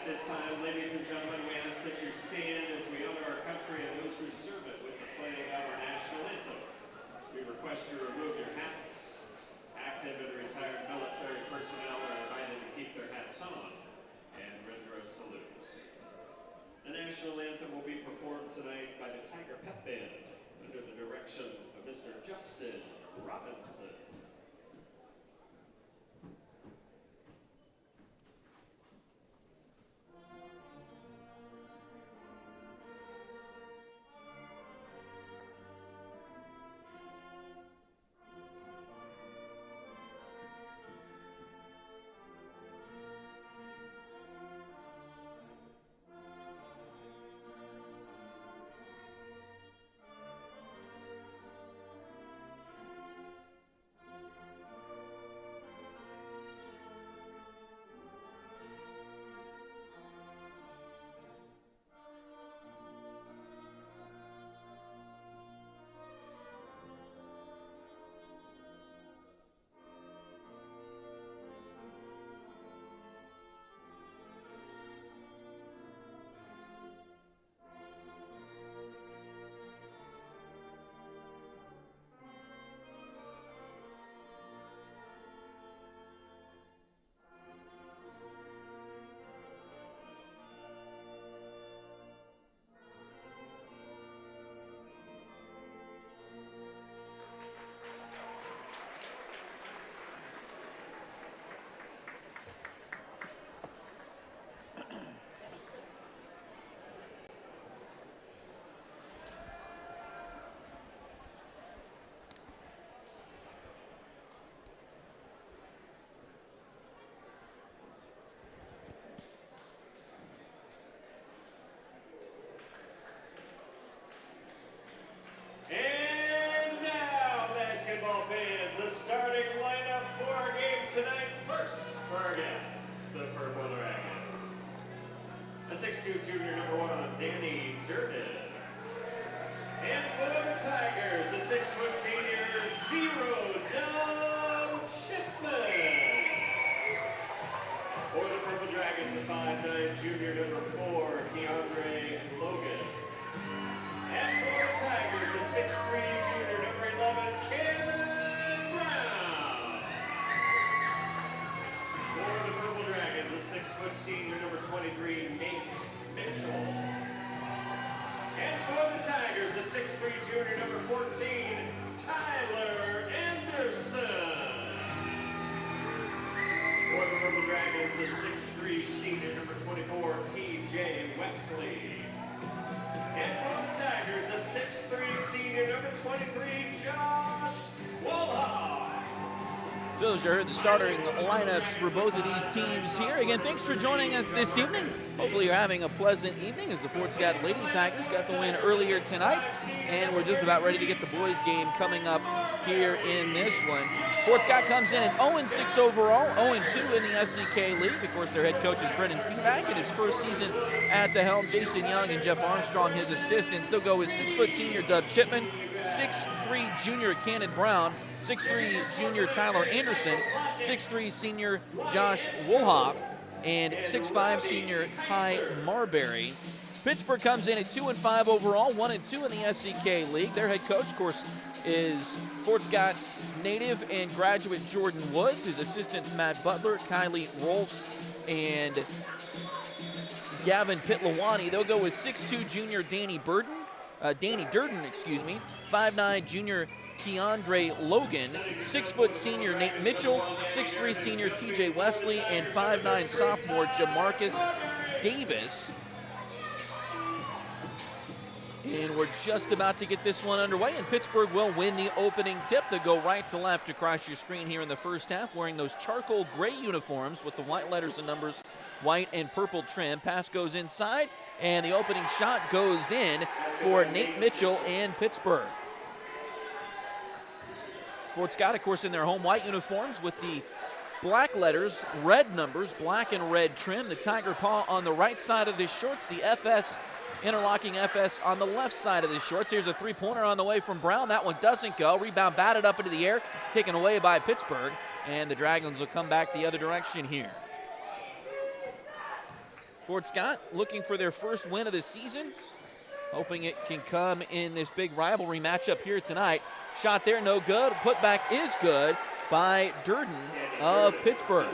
This time, ladies and gentlemen, we ask that you stand as we honor our country and those who serve it with the playing of our national anthem. We request you remove your hats. Active and retired military personnel are invited to keep their hats on and render a salute. The national anthem will be performed tonight by the Tiger Pep Band under the direction of Mr. Justin Robinson. Tonight, first for our guests, the Purple Dragons. A 6'2" junior number 1, Danny Durden. And for the Tigers, a 6' senior, 0, Dub Chipman. For the Purple Dragons, a 5'9" junior number 4, Keandre Logan. And for the Tigers, a 6'3" junior number 11, Kevin Brown. For the Purple Dragons, a 6' senior, number 23, Nate Mitchell. And for the Tigers, a 6'3" junior, number 14, Tyler Anderson. For the Purple Dragons, a 6'3" senior, number 24, TJ Wesley. And for the Tigers, a 6'3" senior, number 23, Josh Woolhoff. So those are the starting lineups for both of these teams here. Again, thanks for joining us this evening. Hopefully you're having a pleasant evening as the Fort Scott Lady Tigers got the win earlier tonight. And we're just about ready to get the boys game coming up here in this one. Fort Scott comes in at 0-6 overall, 0-2 in the SEK League. Of course, their head coach is Brendan Feback in his first season at the helm. Jason Young and Jeff Armstrong, his assistants. They'll go with 6' senior Doug Chipman, 6'3" junior Cannon Brown, 6'3" junior Tyler Anderson, 6'3" senior Josh Woolhoff, and 6'5" senior Ty Marbury. Pittsburg comes in at 2-5 overall, 1-2 in the SEK League. Their head coach, of course, is Fort Scott native and graduate Jordan Woods. His assistants Matt Butler, Kylie Rolfs, and Gavin Pitlawani. They'll go with 6'2" junior Danny Durden, 5'9" junior Keandre Logan, 6' senior Nate Mitchell, 6'3" senior TJ Wesley, and 5'9" sophomore Jamarcus Davis. And we're just about to get this one underway, and Pittsburg will win the opening tip. They go right to left across your screen here in the first half, wearing those charcoal gray uniforms with the white letters and numbers, white and purple trim. Pass goes inside, and the opening shot goes in for Nate Mitchell and Pittsburg. Fort Scott, of course, in their home white uniforms with the black letters, red numbers, black and red trim. The tiger paw on the right side of the shorts, the FS, interlocking FS on the left side of the shorts. Here's a three-pointer on the way from Brown. That one doesn't go. Rebound batted up into the air, taken away by Pittsburg, and the Dragons will come back the other direction here. Fort Scott looking for their first win of the season, hoping it can come in this big rivalry matchup here tonight. Shot there, no good. Putback is good by Durden of Pittsburg.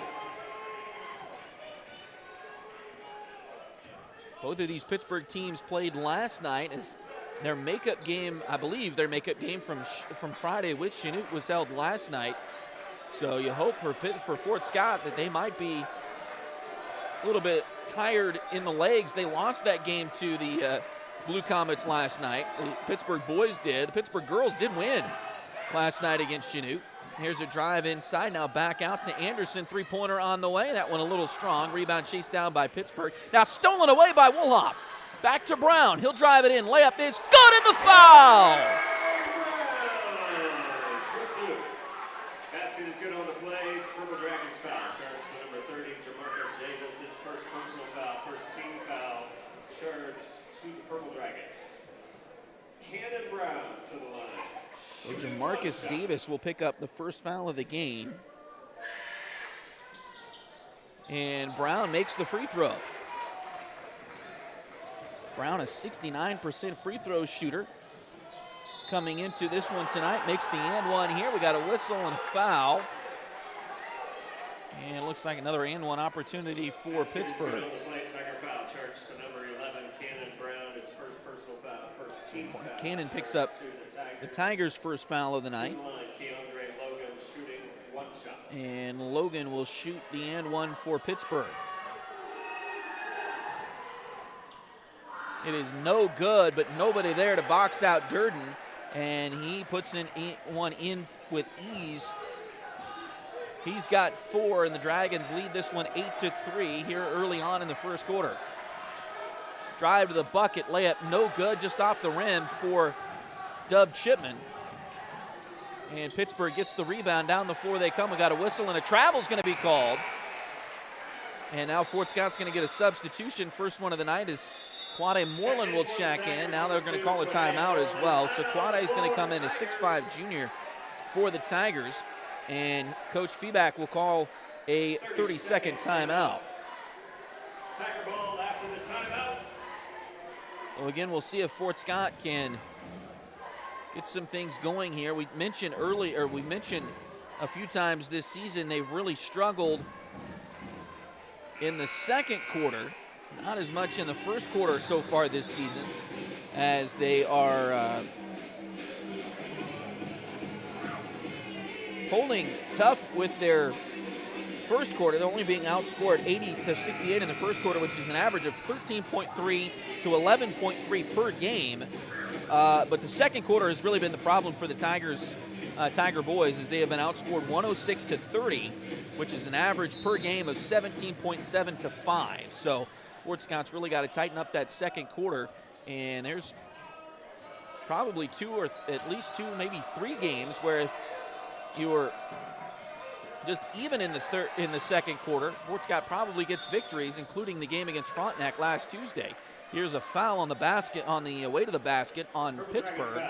Both of these Pittsburg teams played last night as their makeup game, I believe their makeup game from Friday with Chanute was held last night. So you hope for Fort Scott that they might be a little bit tired in the legs. They lost that game to the Blue Comets last night. The Pittsburgh boys did. The Pittsburgh girls did win last night against Chanute. Here's a drive inside, now back out to Anderson. Three-pointer on the way. That one a little strong. Rebound chased down by Pittsburgh. Now stolen away by Wolhoff. Back to Brown. He'll drive it in. Layup is good, and the foul! Basket is good on the play. Purple Dragons foul. Charged to number 30, Jamarcus Davis. His first personal foul, first team foul. Charged to the Purple Dragons. Cannon Brown to the line. So Jamarcus Davis will pick up the first foul of the game. And Brown makes the free throw. Brown, a 69% free throw shooter. Coming into this one tonight, makes the and one here. We got a whistle and a foul. And it looks like another and one opportunity for Pittsburgh. Tiger foul charged to number 11, Cannon Brown, his first personal foul, first team foul. Cannon picks up the Tigers' first foul of the night. Logan shooting one shot. And Logan will shoot the and one for Pittsburgh. It is no good, but nobody there to box out Durden. And he puts one in with ease. He's got 4, and the Dragons lead this one 8-3 here early on in the first quarter. Drive to the bucket, layup no good, just off the rim for Dub Chipman. And Pittsburgh gets the rebound. Down the floor they come. We got a whistle, and a travel's going to be called. And now Fort Scott's going to get a substitution. First one of the night is Quade Moreland will check in. Now they're going to call a timeout as well. So Quade is going to come in, a 6'5 junior for the Tigers. And Coach Feeback will call a 30-second timeout. Tiger ball after the timeout. Well, again, we'll see if Fort Scott can get some things going here. We mentioned a few times this season they've really struggled in the second quarter. Not as much in the first quarter so far this season, as they are holding tough with their first quarter. They're only being outscored 80-68 in the first quarter, which is an average of 13.3 to 11.3 per game. But the second quarter has really been the problem for the Tiger boys, as they have been outscored 106-30, which is an average per game of 17.7 to 5. So Fort Scott's really got to tighten up that second quarter, and there's probably 2 or at least 2, maybe 3 games where if you were just even in the second quarter, Fort Scott probably gets victories, including the game against Frontenac last Tuesday. Here's a foul on the basket, on the way to the basket on Pittsburgh.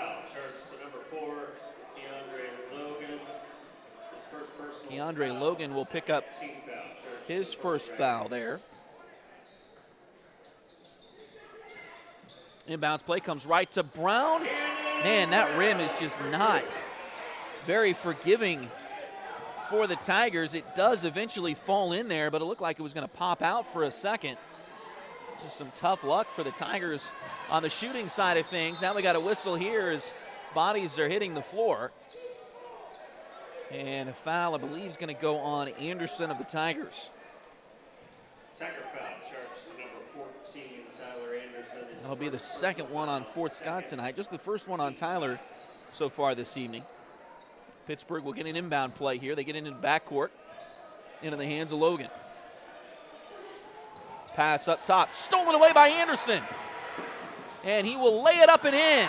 Keandre Logan will pick up his first foul there. Inbounds play comes right to Brown. Man, that rim is just not very forgiving for the Tigers. It does eventually fall in there, but it looked like it was going to pop out for a second. Just some tough luck for the Tigers on the shooting side of things. Now we got a whistle here as bodies are hitting the floor. And a foul, I believe, is going to go on Anderson of the Tigers. Tiger foul charged to number 14, Tyler Anderson. That'll be the second one on Fort Scott tonight. Just the first one on Tyler so far this evening. Pittsburgh will get an inbound play here. They get into the backcourt, into the hands of Logan. Pass up top, stolen away by Anderson. And he will lay it up and in.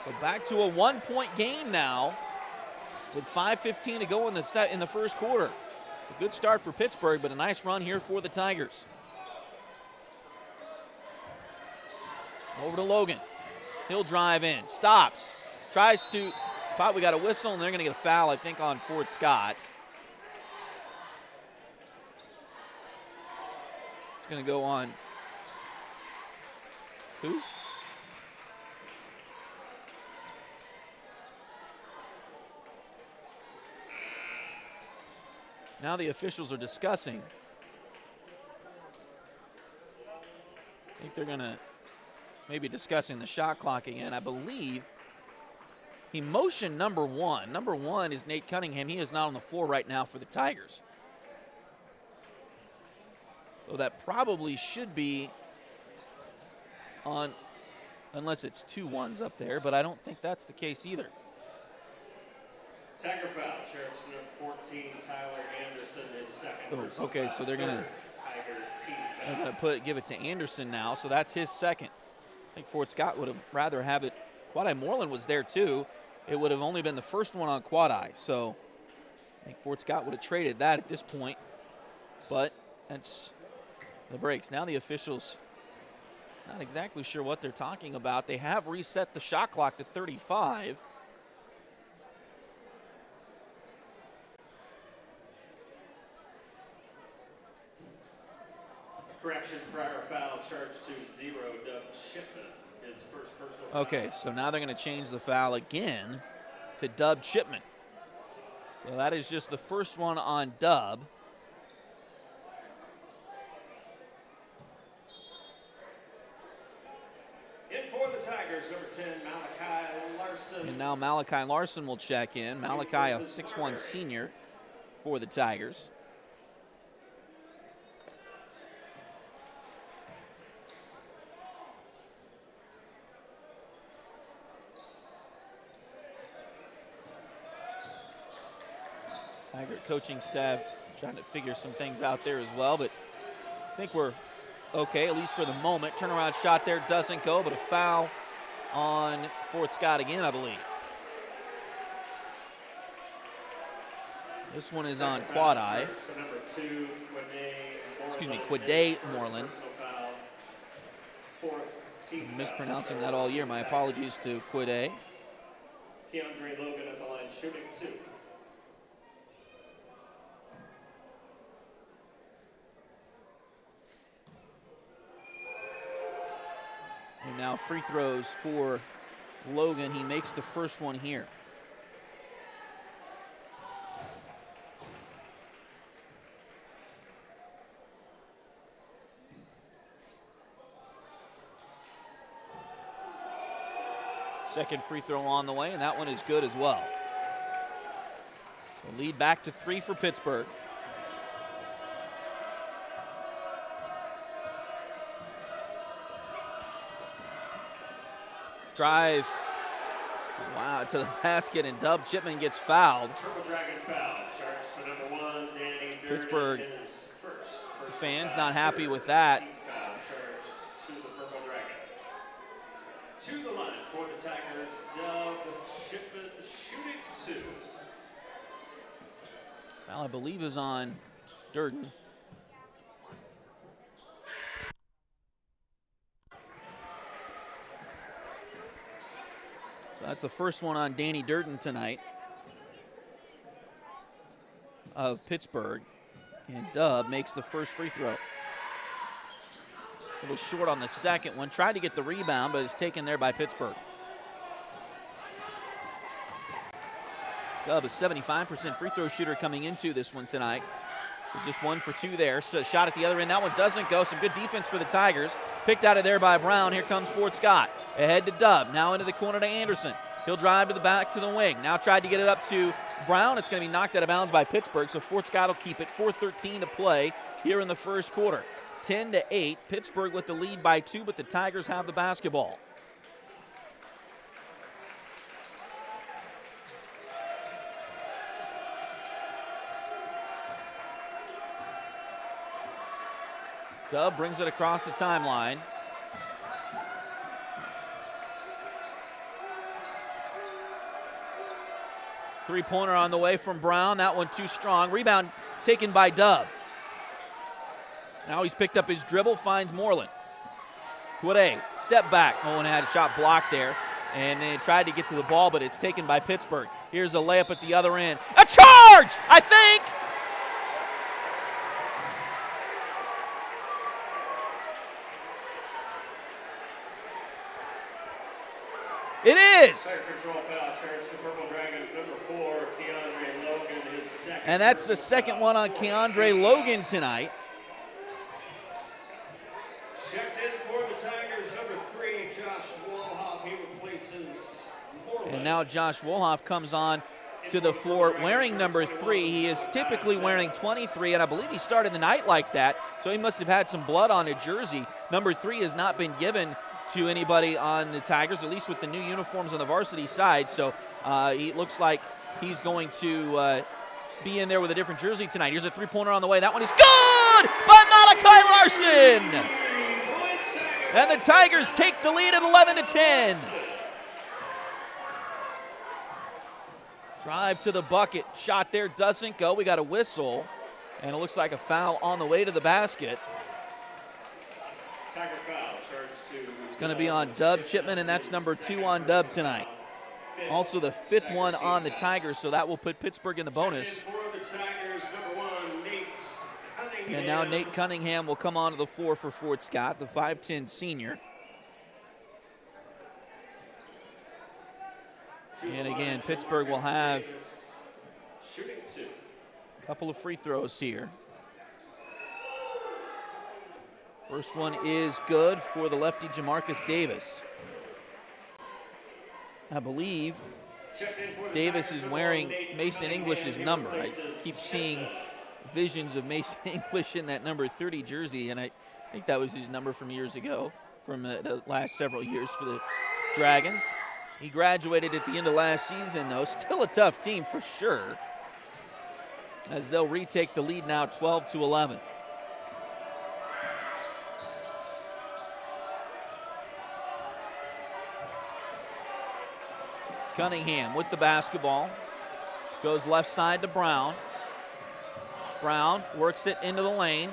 So back to a 1-point game now with 5:15 to go in the first quarter. It's a good start for Pittsburgh, but a nice run here for the Tigers. Over to Logan. He'll drive in, stops, tries to pop. We got a whistle, and they're going to get a foul, I think, on Fort Scott. going to go on. Who? Now the officials are discussing. I think they're going to maybe discussing the shot clock again. I believe he motioned number one. Number one is Nate Cunningham. He is not on the floor right now for the Tigers. So that probably should be on, unless it's 2 1s up there, but I don't think that's the case either. Tiger foul, Sheriff's number 14, Tyler Anderson, his second. Oh, okay, so they're gonna give it to Anderson now, so that's his second. I think Fort Scott would have rather have it. Quad-Eye Moreland was there too. It would have only been the first one on Quad-Eye, so I think Fort Scott would have traded that at this point. But that's the breaks. Now the officials not exactly sure what they're talking about. They have reset the shot clock to 35. Correction, prior foul, charge to 0, Doug Shipman, his first personal foul. Okay, so now they're going to change the foul again to Dub Chipman. So that is just the first one on Dub. In for the Tigers, number 10, Malachi Larson. And now Malachi Larson will check in. Malachi, a 6'1" senior for the Tigers. Tiger coaching staff trying to figure some things out there as well, but I think we're okay, at least for the moment. Turnaround shot there doesn't go, but a foul on Fort Scott again, I believe. This one is on Quad-Eye. Quade Moreland. I'm mispronouncing that all year. My apologies to Quade. Keandre Logan at the line shooting 2. And now free throws for Logan. He makes the first one here. Second free throw on the way, and that one is good as well. So lead back to 3 for Pittsburgh. Drive, wow, to the basket, and Dub Chipman gets fouled. Purple Dragon foul, charge to number 1, Danny Durden, Pittsburgh his first fans foul. not happy with that. Foul charged to the Purple Dragons. To the line for the Tigers, Dub Chipman shooting 2. Foul, I believe, is on Durden. That's the first one on Danny Durden tonight of Pittsburgh. And Dub makes the first free throw. A little short on the second one. Tried to get the rebound, but it's taken there by Pittsburgh. Dub, a 75% free throw shooter coming into this one tonight. Just 1 for 2 there. So shot at the other end. That one doesn't go. Some good defense for the Tigers. Picked out of there by Brown. Here comes Fort Scott. Ahead to Dub. Now into the corner to Anderson. He'll drive to the back to the wing. Now tried to get it up to Brown. It's going to be knocked out of bounds by Pittsburgh. So Fort Scott will keep it. 4:13 to play here in the first quarter. 10-8. Pittsburgh with the lead by 2, but the Tigers have the basketball. Dub brings it across the timeline. Three-pointer on the way from Brown. That one too strong. Rebound taken by Dub. Now he's picked up his dribble, finds Moreland. Quade, step back. Owen had a shot blocked there, and they tried to get to the ball, but it's taken by Pittsburgh. Here's a layup at the other end. A charge, I think! It is. Fire control foul charged to Purple Dragons, number 4, Keandre Logan, his second. And that's the second one on Keandre Logan tonight. Checked in for the Tigers, number 3, Josh Wolhoff. He replaces Morley. And now Josh Wolhoff comes on to the floor wearing number 3. He is typically wearing 23, and I believe he started the night like that, so he must have had some blood on a jersey. Number 3 has not been given to anybody on the Tigers, at least with the new uniforms on the varsity side, so he looks like he's going to be in there with a different jersey tonight. Here's a three-pointer on the way. That one is good by Malachi Larson! And the Tigers take the lead at 11-10. Drive to the bucket. Shot there doesn't go. We got a whistle. And it looks like a foul on the way to the basket. Tiger foul charged to. It's going to be on Dub Chipman, and that's number 2 on Dub tonight. Also the 5th one on the Tigers, so that will put Pittsburg in the bonus. For the Tigers, number 1, Nate Cunningham. And now Nate Cunningham will come onto the floor for Fort Scott, the 5'10 senior. And again, Pittsburg will have shooting 2. a couple of free throws here. First one is good for the lefty Jamarcus Davis. I believe Davis is wearing Mason English's number. I keep seeing visions of Mason English in that number 30 jersey, and I think that was his number from years ago, from the last several years for the Dragons. He graduated at the end of last season, though. Still a tough team for sure, as they'll retake the lead now 12-11. Cunningham with the basketball. Goes left side to Brown. Brown works it into the lane.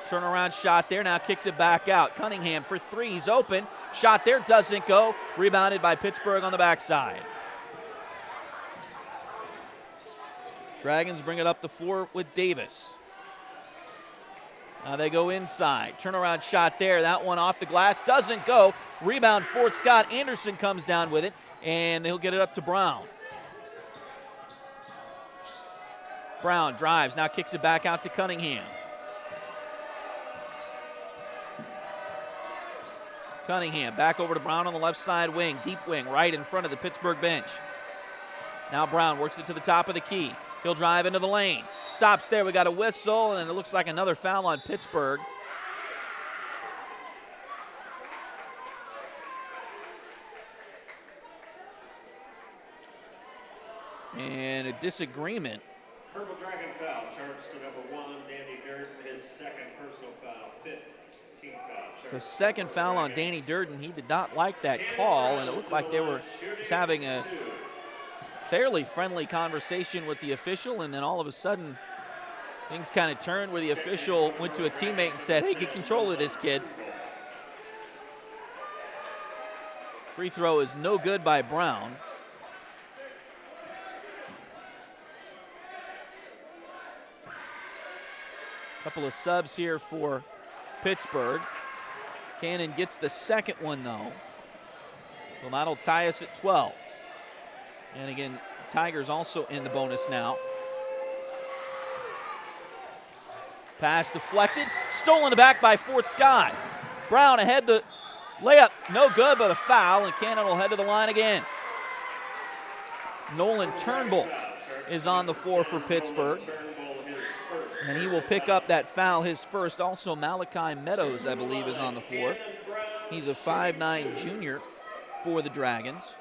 Turnaround shot there, now kicks it back out. Cunningham for 3, he's open. Shot there, doesn't go. Rebounded by Pittsburgh on the backside. Dragons bring it up the floor with Davis. Now they go inside. Turnaround shot there, that one off the glass, doesn't go. Rebound Fort Scott. Anderson comes down with it, and they'll get it up to Brown. Brown drives, now kicks it back out to Cunningham. Cunningham back over to Brown on the left side wing, deep wing, right in front of the Pittsburgh bench. Now Brown works it to the top of the key. He'll drive into the lane. Stops there, we got a whistle, and it looks like another foul on Pittsburgh. And a disagreement. Purple Dragon foul charged to number 1, Danny Durden, his second personal foul, 5th team foul. So second foul on Danny Durden. He did not like that call, and it looked like they were just having a fairly friendly conversation with the official, and then all of a sudden things kind of turned where the official went to a teammate and said, hey, get control of this kid. Free throw is no good by Brown. Couple of subs here for Pittsburgh. Cannon gets the second one, though. So that'll tie us at 12. And again, Tigers also in the bonus now. Pass deflected. Stolen back by Fort Scott. Brown ahead, the layup. No good, but a foul, and Cannon will head to the line again. Nolan Turnbull is on the floor for Pittsburgh. And he will pick up that foul, his first. Also, Malachi Meadows, I believe, is on the floor. He's a 5'9 junior for the Dragons.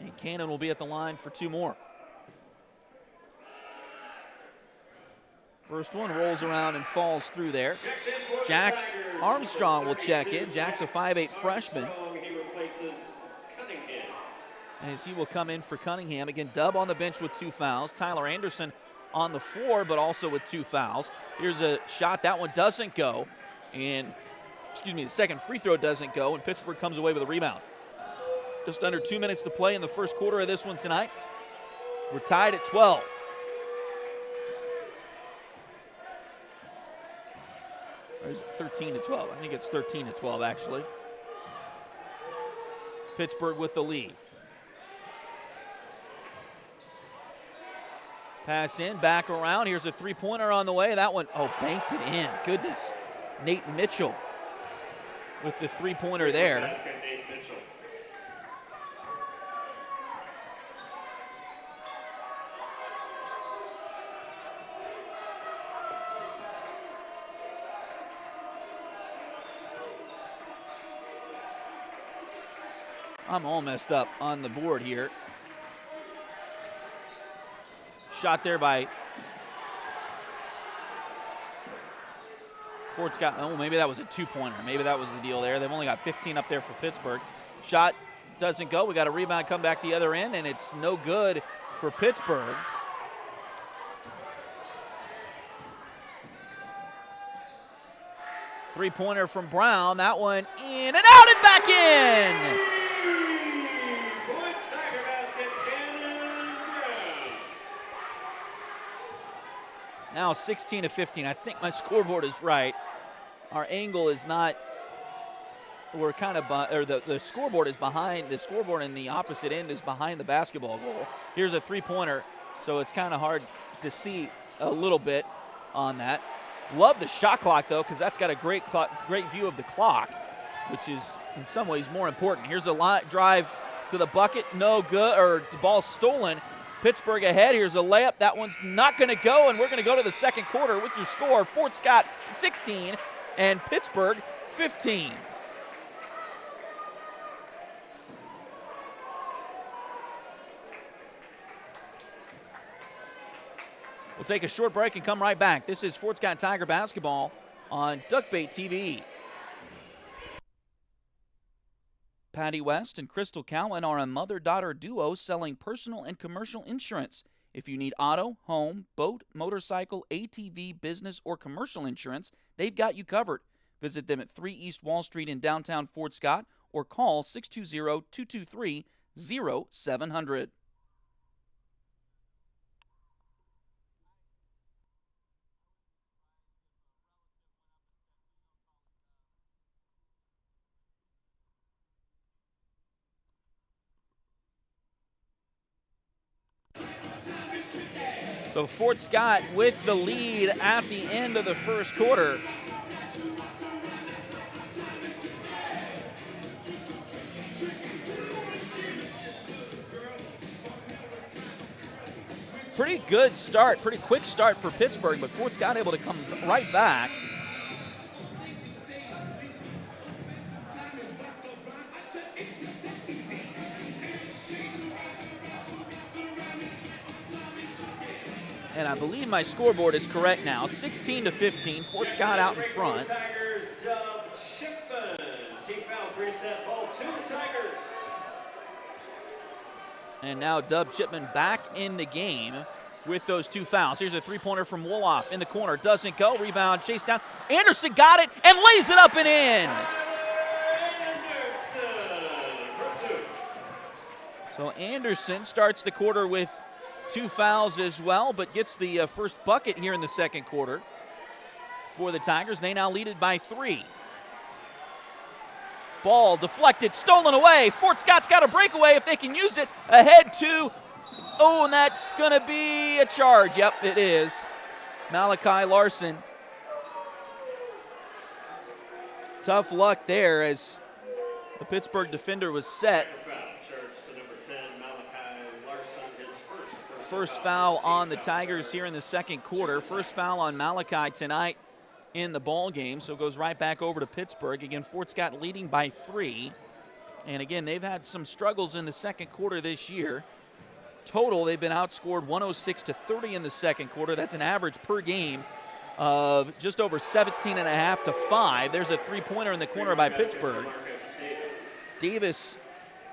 And Cannon will be at the line for 2 more. First one rolls around and falls through there. Jax Armstrong will check in. Jack's a 5'8 freshman. As he will come in for Cunningham. Again, Dub on the bench with 2 fouls. Tyler Anderson on the floor, but also with 2 fouls. Here's a shot. That one doesn't go. And, the second free throw doesn't go, and Pittsburgh comes away with a rebound. Just under 2 minutes to play in the first quarter of this one tonight. We're tied at 12. Or is it 13-12? I think it's 13-12, actually. Pittsburgh with the lead. Pass in, back around. Here's a three-pointer on the way. That one, banked it in. Goodness. Nate Mitchell with the three-pointer there. Basket, Nate Mitchell. I'm all messed up on the board here. Shot there by Fort Scott. Oh, maybe that was a two-pointer. Maybe that was the deal there. They've only got 15 up there for Pittsburgh. Shot doesn't go. We got a rebound come back the other end, and it's no good for Pittsburgh. Three-pointer from Brown. That one in and out and back in. Now 16 to 15. I think my scoreboard is right. Our angle is not. We're kind of, or the scoreboard is behind. The scoreboard in the opposite end is behind the basketball goal. Here's a three-pointer, so it's kind of hard to see a little bit on that. Love the shot clock though, because that's got a great view of the clock, which is in some ways more important. Here's a drive to the bucket, no good, or the ball stolen. Pittsburgh ahead. Here's a layup. That one's not going to go, and we're going to go to the second quarter with your score. Fort Scott 16 and Pittsburgh 15. We'll take a short break and come right back. This is Fort Scott Tiger basketball on Duckbait TV. Patty West and Crystal Cowan are a mother-daughter duo selling personal and commercial insurance. If you need auto, home, boat, motorcycle, ATV, business, or commercial insurance, they've got you covered. Visit them at 3 East Wall Street in downtown Fort Scott or call 620-223-0700. So Fort Scott with the lead at the end of the first quarter. Pretty good start, pretty quick start for Pittsburgh, but Fort Scott able to come right back. And I believe my scoreboard is correct now. 16 to 15. Fort Scott out in front. Tigers, Dub Chipman. Team fouls reset ball to the Tigers. And now Dub Chipman back in the game with those two fouls. Here's a three-pointer from Wolof in the corner. Doesn't go. Rebound, chase down. Anderson got it and lays it up and in. So Anderson starts the quarter with 2 fouls as well, but gets the first bucket here in the second quarter for the Tigers. They now lead it by 3. Ball deflected, stolen away. Fort Scott's got a breakaway if they can use it. Ahead to, and that's going to be a charge. Yep, it is. Malachi Larson. Tough luck there as the Pittsburgh defender was set. First foul on the Tigers here in the second quarter. First foul on Malachi tonight in the ball game, so it goes right back over to Pittsburgh. Again, Fort Scott leading by 3. And again, they've had some struggles in the second quarter this year. Total, they've been outscored 106-30 in the second quarter. That's an average per game of just over 17.5 to 5. There's a three-pointer in the corner by Pittsburgh. Davis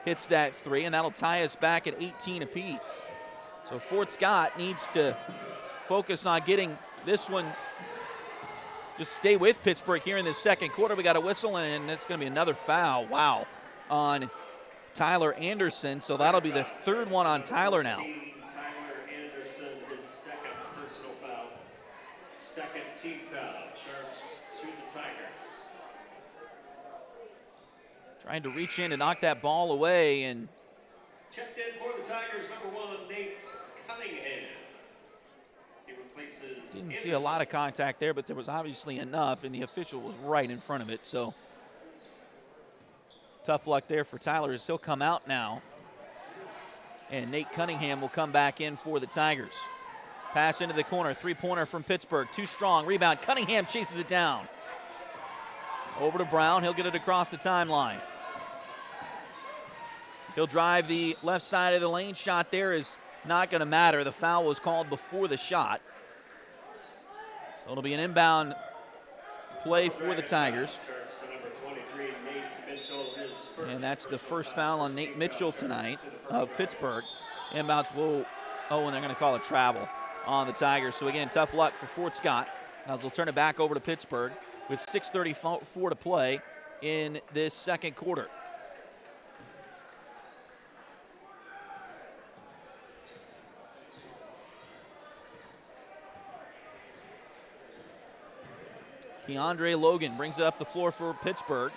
hits that 3, and that'll tie us back at 18 apiece. So Fort Scott needs to focus on getting this one, just stay with Pittsburgh here in the second quarter. We got a whistle, and it's going to be another foul, wow, on Tyler Anderson. So that'll be the third one on Tyler now. Tyler Anderson, his second personal foul. Second team foul charged to the Tigers. Trying to reach in to knock that ball away, and Checked in for the Tigers, number 1, Nate Cunningham. He replaces didn't see a lot of contact there, but there was obviously enough, and the official was right in front of it. So tough luck there for Tyler as he'll come out now. And Nate Cunningham will come back in for the Tigers. Pass into the corner, three-pointer from Pittsburgh, too strong, rebound, Cunningham chases it down. Over to Brown, he'll get it across the timeline. He'll drive the left side of the lane, shot there is not going to matter. The foul was called before the shot. So it'll be an inbound play for the Tigers. And that's the first foul on Nate Mitchell tonight of Pittsburgh. Inbounds will, and they're going to call a travel on the Tigers. So again, tough luck for Fort Scott as they'll turn it back over to Pittsburgh with 6:34 to play in this second quarter. Keandre Logan brings it up the floor for Pittsburgh.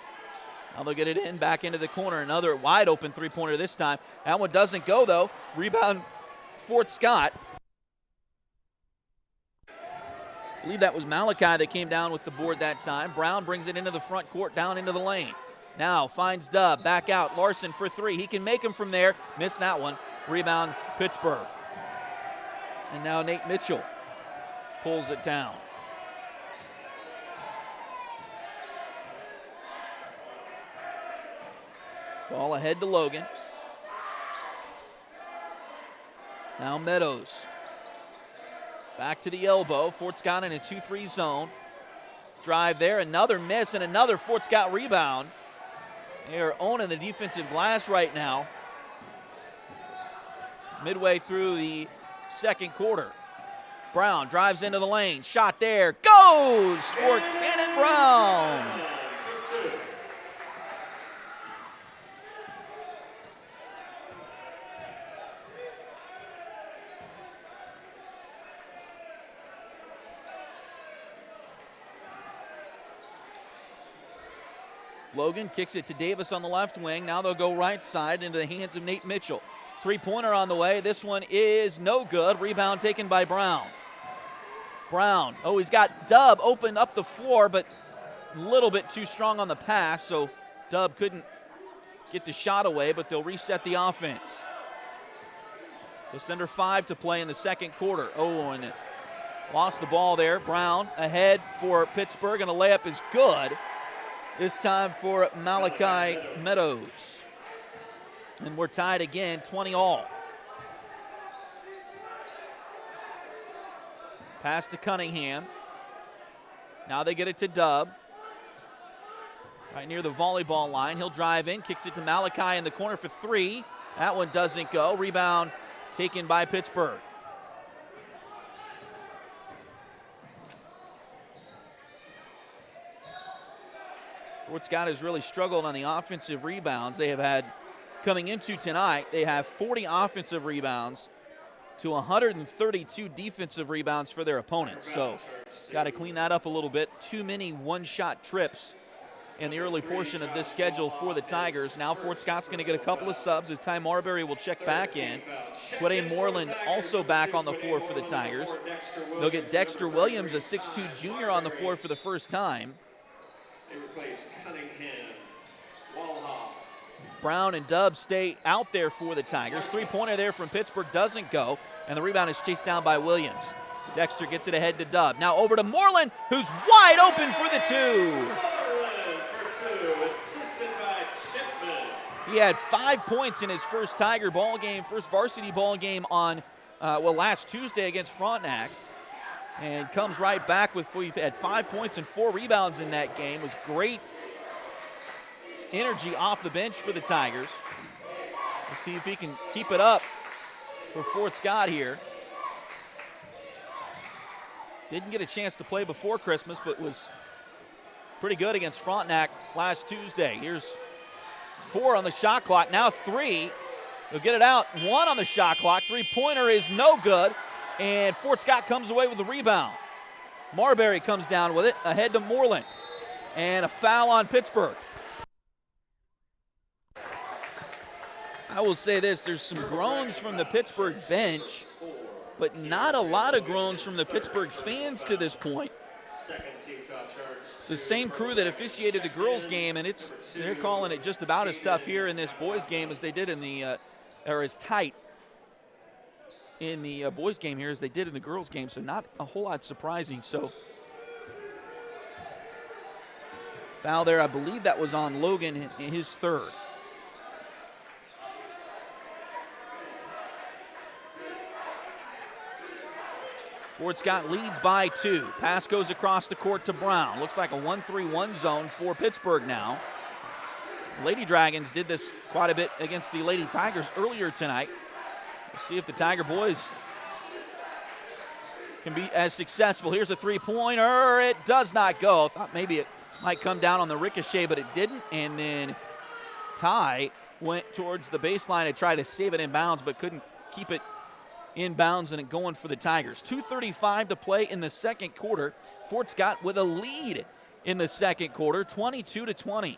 Now they'll get it in, back into the corner. Another wide open three-pointer this time. That one doesn't go, though. Rebound, Fort Scott. I believe that was Malachi that came down with the board that time. Brown brings it into the front court, down into the lane. Now finds Dub, back out. Larson for three. He can make him from there. Missed that one. Rebound, Pittsburgh. And now Nate Mitchell pulls it down. Ball ahead to Logan. Now Meadows. Back to the elbow. Fort Scott in a 2-3 zone. Drive there. Another miss and another Fort Scott rebound. They are owning the defensive glass right now. Midway through the second quarter. Brown drives into the lane. Shot there. Goes for Cannon Brown. Logan kicks it to Davis on the left wing. Now they'll go right side into the hands of Nate Mitchell. Three-pointer on the way. This one is no good. Rebound taken by Brown. Brown. Oh, he's got Dub open up the floor, but a little bit too strong on the pass, so Dub couldn't get the shot away, but they'll reset the offense. Just under 5 to play in the second quarter. Oh, and lost the ball there. Brown ahead for Pittsburgh, and a layup is good. This time for Malachi Meadows. And we're tied again, 20-all. Pass to Cunningham. Now they get it to Dub. Right near the volleyball line. He'll drive in, kicks it to Malachi in the corner for three. That one doesn't go. Rebound taken by Pittsburgh. Fort Scott has really struggled on the offensive rebounds. They have had, coming into tonight, they have 40 offensive rebounds to 132 defensive rebounds for their opponents. So got to clean that up a little bit. Too many one-shot trips in the early portion of this schedule for the Tigers. Now Fort Scott's going to get a couple of subs as Ty Marbury will check back in. Quade Moreland also back on the floor for the Tigers. They'll get Dexter Williams, a 6'2 junior, on the floor for the first time. They replace Cunningham, Walhoff. Brown and Dub stay out there for the Tigers. Three-pointer there from Pittsburgh doesn't go, and the rebound is chased down by Williams. Dexter gets it ahead to Dub. Now over to Moreland, who's wide open for the two. Moreland for two, assisted by Chipman. He had 5 points in his first Tiger ball game, first varsity ball game on, last Tuesday against Frontenac. And comes right back with, he had 5 points and 4 rebounds in that game. It was great energy off the bench for the Tigers. We'll see if he can keep it up for Fort Scott here. Didn't get a chance to play before Christmas, but was pretty good against Frontenac last Tuesday. Here's 4 on the shot clock, now 3. They'll get it out, 1 on the shot clock. Three-pointer is no good. And Fort Scott comes away with the rebound. Marbury comes down with it, ahead to Moreland. And a foul on Pittsburgh. I will say this, there's some groans from the Pittsburgh bench, but not a lot of groans from the Pittsburgh fans to this point. It's the same crew that officiated the girls' game, and they're calling it just about as tough here in this boys' game as they did in the, or as tight in the boys' game here as they did in the girls' game, so not a whole lot surprising. So foul there, I believe that was on Logan in his third. Fort Scott leads by 2. Pass goes across the court to Brown. Looks like a 1-3-1 zone for Pittsburgh now. Lady Dragons did this quite a bit against the Lady Tigers earlier tonight. We'll see if the Tiger boys can be as successful. Here's a three-pointer. It does not go. Thought maybe it might come down on the ricochet, but it didn't. And then Ty went towards the baseline to try to save it in bounds, but couldn't keep it in bounds and it going for the Tigers. 2:35 to play in the second quarter. Fort Scott with a lead in the second quarter, 22-20.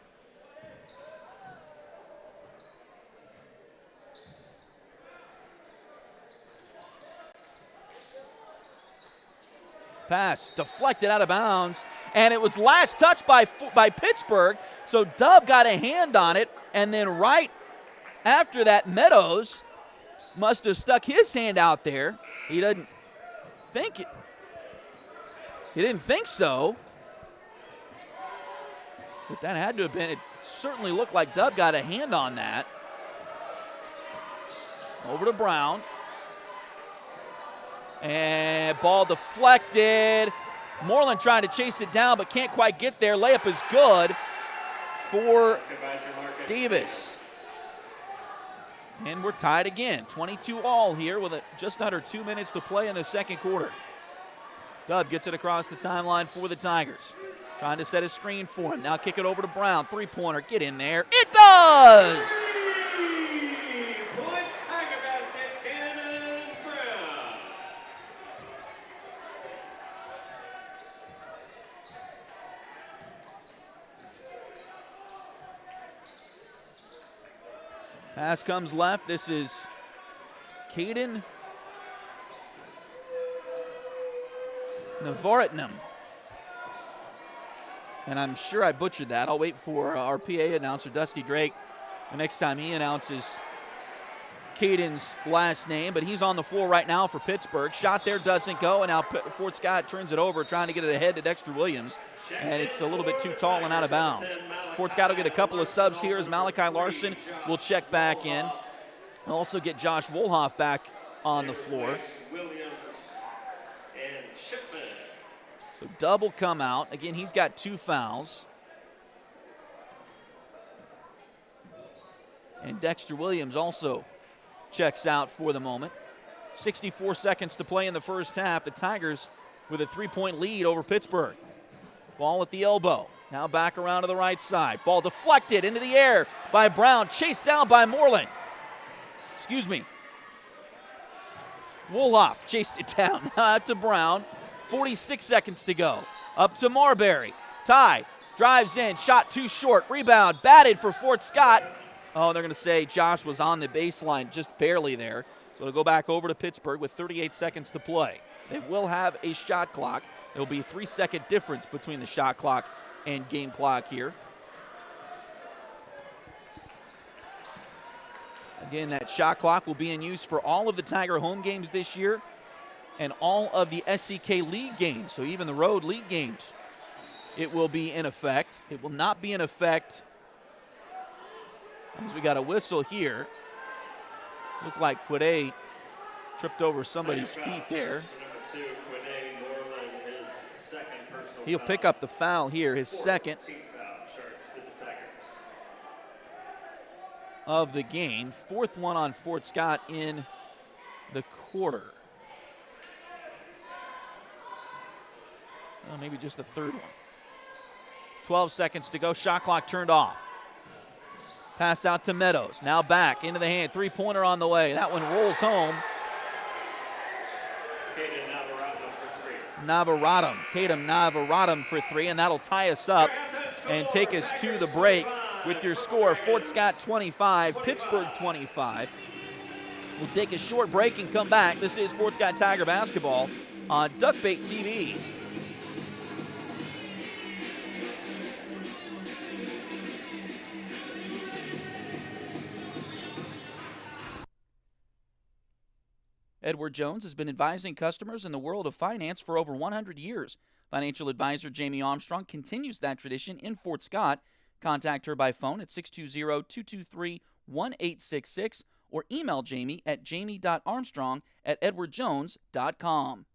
Pass deflected out of bounds, and it was last touched by Pittsburgh, so Dub got a hand on it, and then right after that, Meadows must have stuck his hand out there. He didn't think it. He didn't think so. But that had to have been, it certainly looked like Dub got a hand on that. Over to Brown. And ball deflected. Moreland trying to chase it down, but can't quite get there. Layup is good for Davis. And we're tied again, 22-all here with just under 2 minutes to play in the second quarter. Dub gets it across the timeline for the Tigers. Trying to set a screen for him. Now kick it over to Brown. Three-pointer, get in there. It does! 3-point Tiger basket, Cannon Brown. Pass comes left. This is Caden Navaratnam. And I'm sure I butchered that. I'll wait for our PA announcer, Dusty Drake, the next time he announces Caden's last name. But he's on the floor right now for Pittsburgh. Shot there doesn't go, and now Fort Scott turns it over, trying to get it ahead to Dexter Williams. And it's a little bit too tall and out of bounds. Fort Scott will get a couple of subs here as Malachi Larson will check back in. We'll also get Josh Wolhoff back on the floor. So double come out. Again, he's got 2 fouls. And Dexter Williams also checks out for the moment. 64 seconds to play in the first half. The Tigers with a 3-point lead over Pittsburgh. Ball at the elbow. Now back around to the right side. Ball deflected into the air by Brown. Chased down by Moreland. Excuse me. Wolhoff chased it down. Now out to Brown. 46 seconds to go. Up to Marbury. Ty drives in. Shot too short. Rebound. Batted for Fort Scott. Oh, they're going to say Josh was on the baseline just barely there. So it'll go back over to Pittsburgh with 38 seconds to play. They will have a shot clock. There will be a 3-second difference between the shot clock and game clock here. Again, that shot clock will be in use for all of the Tiger home games this year and all of the SEK league games, so even the road league games, it will be in effect. It will not be in effect as we got a whistle here. Looked like Quade tripped over somebody's feet there. He'll pick up the foul here, his second of the game. 4th one on Fort Scott in the quarter. Well, maybe just the 3rd one. 12 seconds to go. Shot clock turned off. Pass out to Meadows. Now back into the hand. 3-pointer on the way. That one rolls home. Kadam Navaratnam for 3, and that'll tie us up and take us to the break with your score, Fort Scott 25, Pittsburg 25. We'll take a short break and come back. This is Fort Scott Tiger basketball on Duckbait TV. Edward Jones has been advising customers in the world of finance for over 100 years. Financial advisor Jamie Armstrong continues that tradition in Fort Scott. Contact her by phone at 620-223-1866 or email Jamie at jamie.armstrong@edwardjones.com.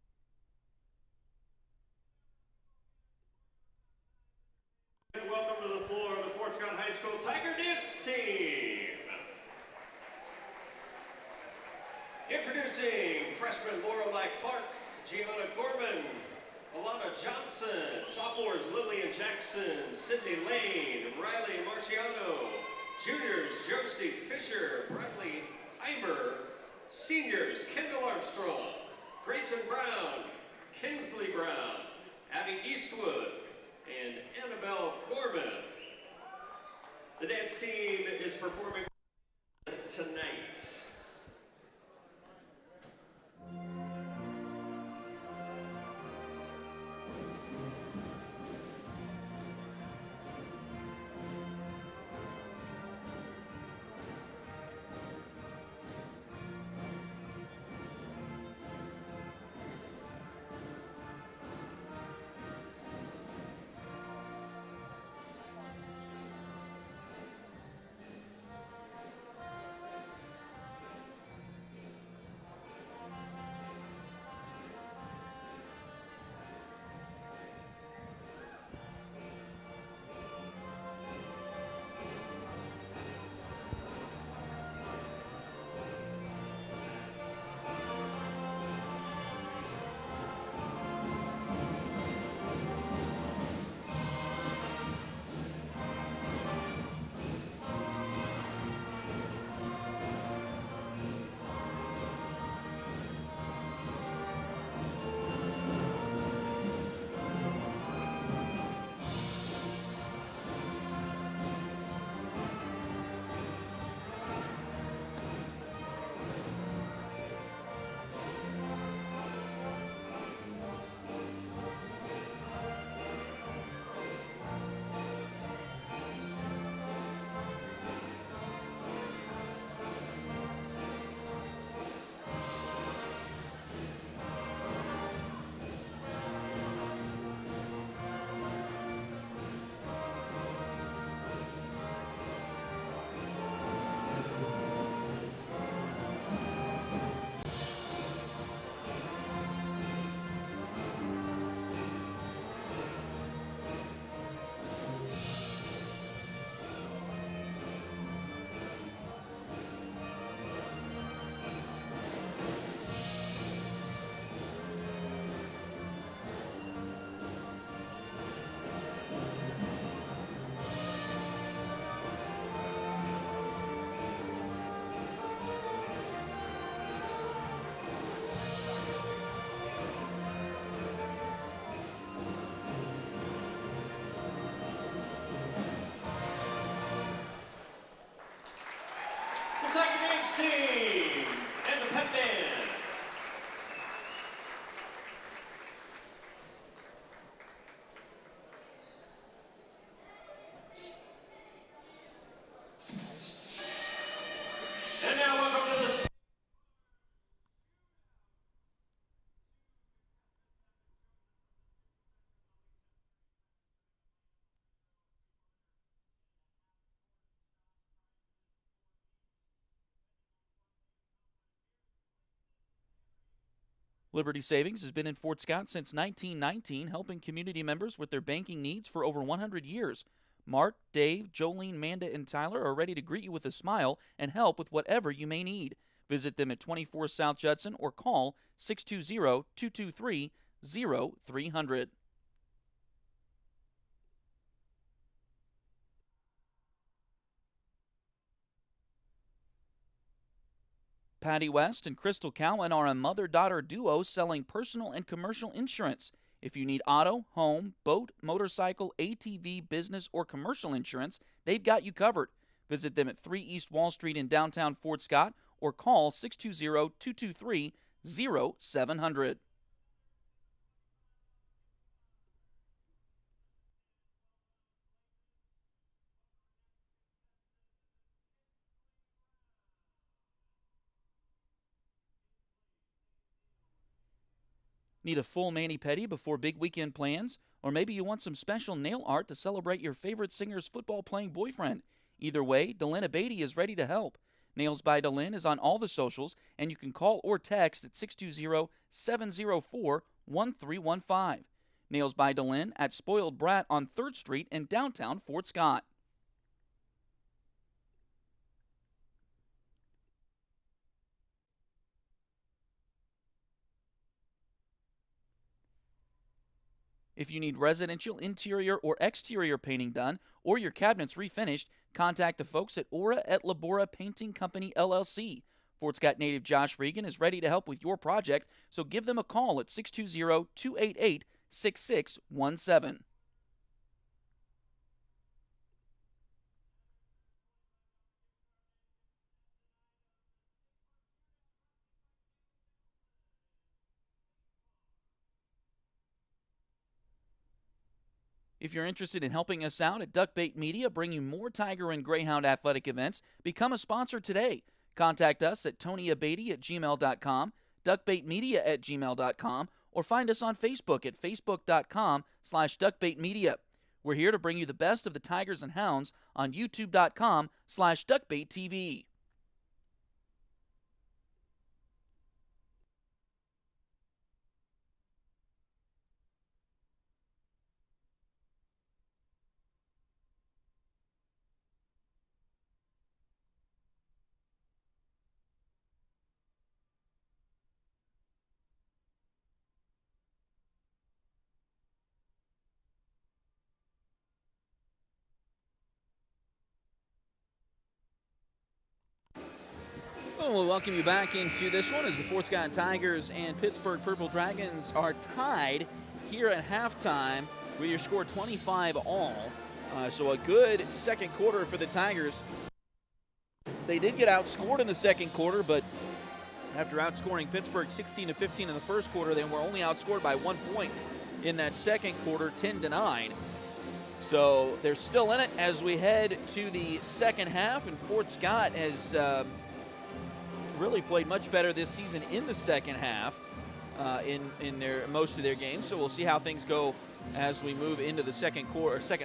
And welcome to the floor of the Fort Scott High School Tiger Dance Team. Introducing freshman Lorelei Clark, Gianna Gorman, Alana Johnson, sophomores Lillian Jackson, Sydney Lane, Riley Marciano, juniors Josie Fisher, Bradley Heimer, seniors Kendall Armstrong, Grayson Brown, Kingsley Brown, Abby Eastwood, and Annabelle Gorman. The dance team is performing tonight. Tiger Dance Team and the Pep Band. And now welcome to the Liberty Savings has been in Fort Scott since 1919, helping community members with their banking needs for over 100 years. Mark, Dave, Jolene, Manda, and Tyler are ready to greet you with a smile and help with whatever you may need. Visit them at 24 South Judson or call 620-223-0300. Patty West and Crystal Cowan are a mother-daughter duo selling personal and commercial insurance. If you need auto, home, boat, motorcycle, ATV, business, or commercial insurance, they've got you covered. Visit them at 3 East Wall Street in downtown Fort Scott or call 620-223-0700. Need a full mani-pedi before big weekend plans? Or maybe you want some special nail art to celebrate your favorite singer's football-playing boyfriend? Either way, Delyn Abatey is ready to help. Nails by Delyn is on all the socials, and you can call or text at 620-704-1315. Nails by Delyn at Spoiled Brat on 3rd Street in downtown Fort Scott. If you need residential interior or exterior painting done or your cabinets refinished, contact the folks at Aura et Labora Painting Company, LLC. Fort Scott native Josh Regan is ready to help with your project, so give them a call at 620-288-6617. If you're interested in helping us out at Duckbait Media, bringing more Tiger and Greyhound athletic events, become a sponsor today. Contact us at tonyabatey@gmail.com, duckbaitmedia@gmail.com, or find us on Facebook at facebook.com/duckbaitmedia. We're here to bring you the best of the Tigers and Hounds on youtube.com/duckbaittv. Well, we'll welcome you back into this one as the Fort Scott Tigers and Pittsburg Purple Dragons are tied here at halftime with your score 25-all. So a good second quarter for the Tigers. They did get outscored in the second quarter, but after outscoring Pittsburgh 16-15 in the first quarter, they were only outscored by 1 point in that second quarter, 10-9. So they're still in it as we head to the second half, and Fort Scott has really played much better this season in the second half in their most of their games. So we'll see how things go as we move into the second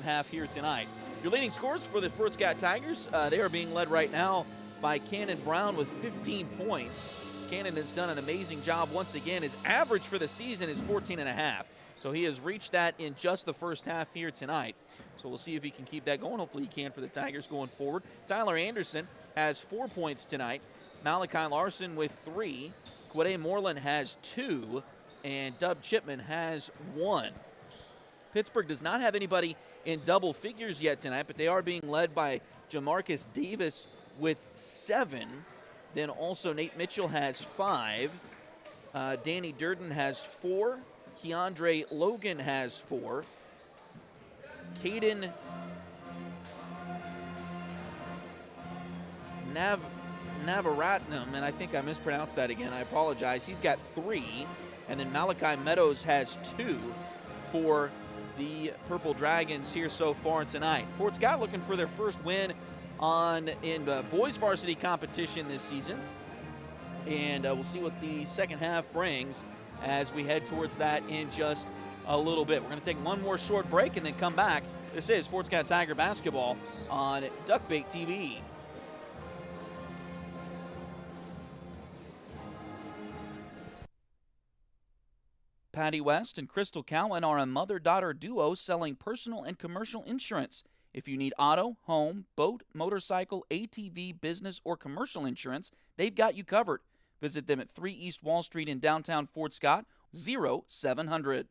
half here tonight. Your leading scorers for the Fort Scott Tigers, they are being led right now by Cannon Brown with 15 points. Cannon has done an amazing job once again. His average for the season is 14.5. So he has reached that in just the first half here tonight. So we'll see if he can keep that going. Hopefully he can for the Tigers going forward. Tyler Anderson has 4 points tonight. Malachi Larson with 3. Quade Moreland has 2. And Dub Chipman has 1. Pittsburgh does not have anybody in double figures yet tonight, but they are being led by Jamarcus Davis with 7. Then also Nate Mitchell has 5. Danny Durden has 4. Keandre Logan has 4. Caden Navaratnam, and I think I mispronounced that again. I apologize. He's got 3. And then Malachi Meadows has 2 for the Purple Dragons here so far tonight. Fort Scott looking for their first win in boys varsity competition this season. And we'll see what the second half brings as we head towards that in just a little bit. We're going to take one more short break and then come back. This is Fort Scott Tiger basketball on Duckbait TV. Patty West and Crystal Cowan are a mother-daughter duo selling personal and commercial insurance. If you need auto, home, boat, motorcycle, ATV, business, or commercial insurance, they've got you covered. Visit them at 3 East Wall Street in downtown Fort Scott, 0700.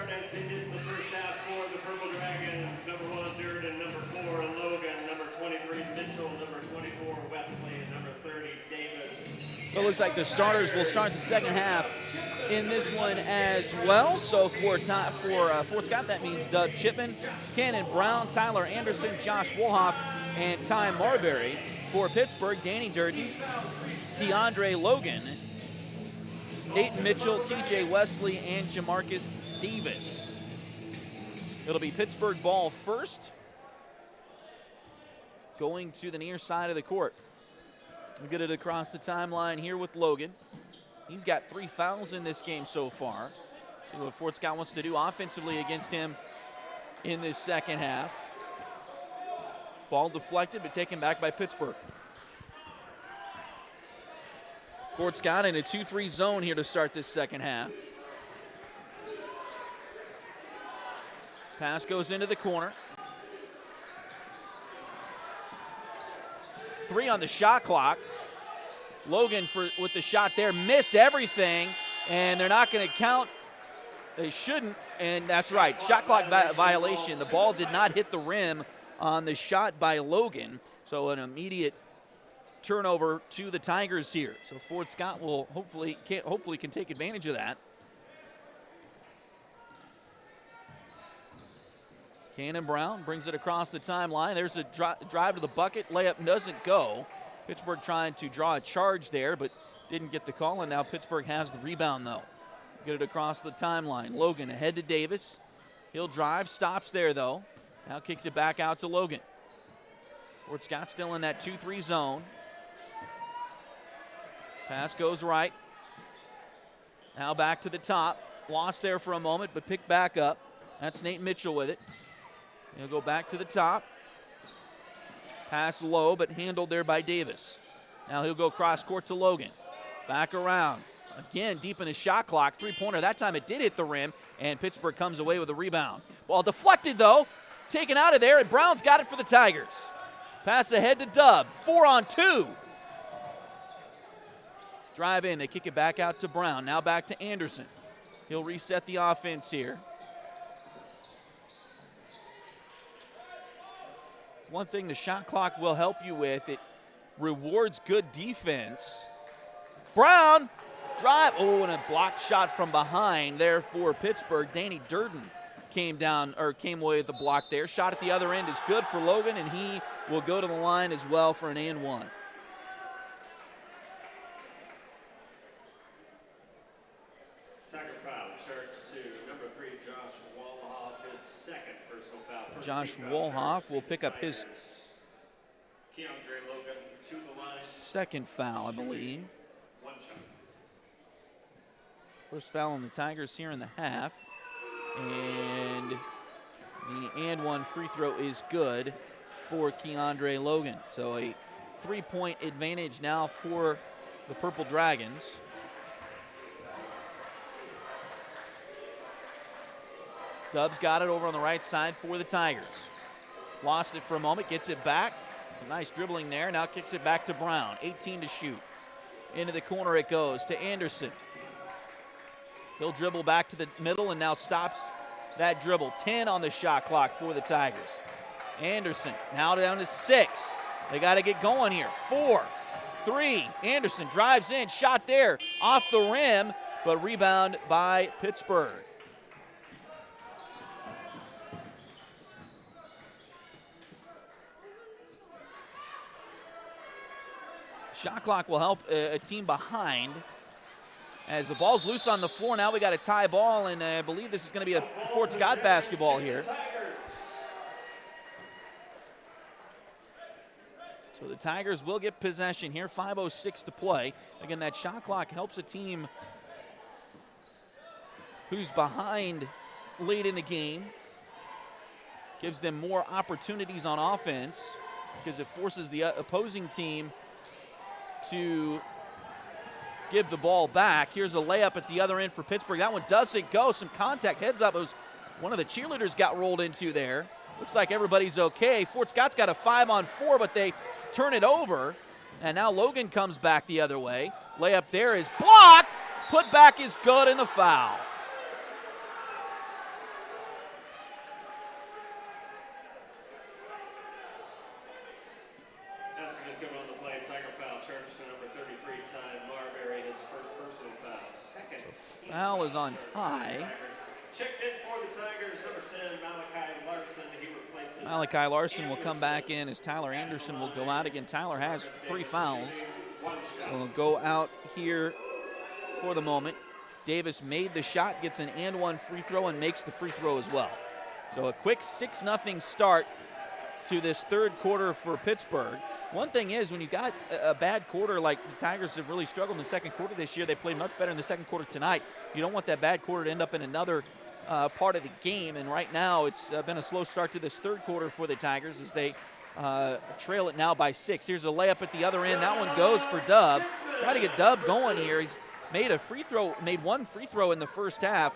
start as they did in the first half for the Purple Dragons. Number 1, Durden. Number 4, Logan. Number 23, Mitchell. Number 24, Wesley. And number 30, Davis. So it looks like the starters will start the second half in this one as well. So for Fort Scott, that means Doug Chipman, Cannon Brown, Tyler Anderson, Josh Wolhoff, and Ty Marbury. For Pittsburgh, Danny Durden, DeAndre Logan, Nate Mitchell, TJ Wesley, and Jamarcus Davis. It'll be Pittsburgh ball first, going to the near side of the court. We'll get it across the timeline here with Logan. He's got 3 fouls in this game so far. See what Fort Scott wants to do offensively against him in this second half. Ball deflected, but taken back by Pittsburgh. Fort Scott in a 2-3 zone here to start this second half. Pass goes into the corner. 3 on the shot clock. Logan with the shot there missed everything, and they're not going to count. They shouldn't, and that's right. Shot clock violation. The ball did not hit the rim on the shot by Logan, so an immediate turnover to the Tigers here. So Fort Scott will hopefully can take advantage of that. Cannon Brown brings it across the timeline. There's a drive to the bucket. Layup doesn't go. Pittsburgh trying to draw a charge there, but didn't get the call, and now Pittsburgh has the rebound, though. Get it across the timeline. Logan ahead to Davis. He'll drive, stops there, though. Now kicks it back out to Logan. Fort Scott still in that 2-3 zone. Pass goes right. Now back to the top. Lost there for a moment, but picked back up. That's Nate Mitchell with it. He'll go back to the top. Pass low, but handled there by Davis. Now he'll go cross court to Logan. Back around. Again, deep in the shot clock. 3-pointer. That time it did hit the rim, and Pittsburgh comes away with a rebound. Ball deflected, though. Taken out of there, and Brown's got it for the Tigers. Pass ahead to Dub. 4-on-2. Drive in. They kick it back out to Brown. Now back to Anderson. He'll reset the offense here. One thing the shot clock will help you with, it rewards good defense. Brown, drive. Oh, and a blocked shot from behind there for Pittsburgh. Danny Durden came away with the block there. Shot at the other end is good for Logan, and he will go to the line as well for an and one. Tiger foul starts to number 3, Josh Wolhoff, his second personal foul. Josh Wolhoff will pick up his Keandre Logan to the line. Second foul, I believe. 1 shot. First foul on the Tigers here in the half. And the and one free throw is good for Keandre Logan. So a 3-point advantage now for the Purple Dragons. Dubs got it over on the right side for the Tigers. Lost it for a moment, gets it back. Some nice dribbling there. Now kicks it back to Brown. 18 to shoot. Into the corner it goes to Anderson. He'll dribble back to the middle and now stops that dribble. 10 on the shot clock for the Tigers. Anderson now down to 6. They got to get going here. 4, 3. Anderson drives in. Shot there off the rim, but rebound by Pittsburgh. Shot clock will help a team behind. As the ball's loose on the floor, now we got a tie ball, and I believe this is going to be a Fort Scott basketball here. So the Tigers will get possession here, 5:06 to play. Again, that shot clock helps a team who's behind late in the game. Gives them more opportunities on offense because it forces the opposing team to give the ball back. Here's a layup at the other end for Pittsburgh. That one doesn't go. Some contact. Heads up. It was one of the cheerleaders got rolled into there. Looks like everybody's okay. Fort Scott's got a 5-on-4, but they turn it over. And now Logan comes back the other way. Layup there is blocked. Put back is good, and the foul. Tiger foul charged to number 33, Ty Marbury, his first personal foul. Second. Foul is on Ty. Checked in for the Tigers, number 10, Malachi Larson. He replaces Malachi Larson will come back in as Tyler Anderson will go out again. Tyler has 3 fouls, so he'll go out here for the moment. Davis made the shot, gets an and one free throw, and makes the free throw as well. So a quick 6-0 start to this third quarter for Pittsburgh. One thing is, when you got a bad quarter like the Tigers have really struggled in the second quarter this year, they played much better in the second quarter tonight. You don't want that bad quarter to end up in another part of the game, and right now it's been a slow start to this third quarter for the Tigers as they trail it now by 6. Here's a layup at the other end. That one goes for Dub. Try to get Dub going here. He's made one free throw in the first half,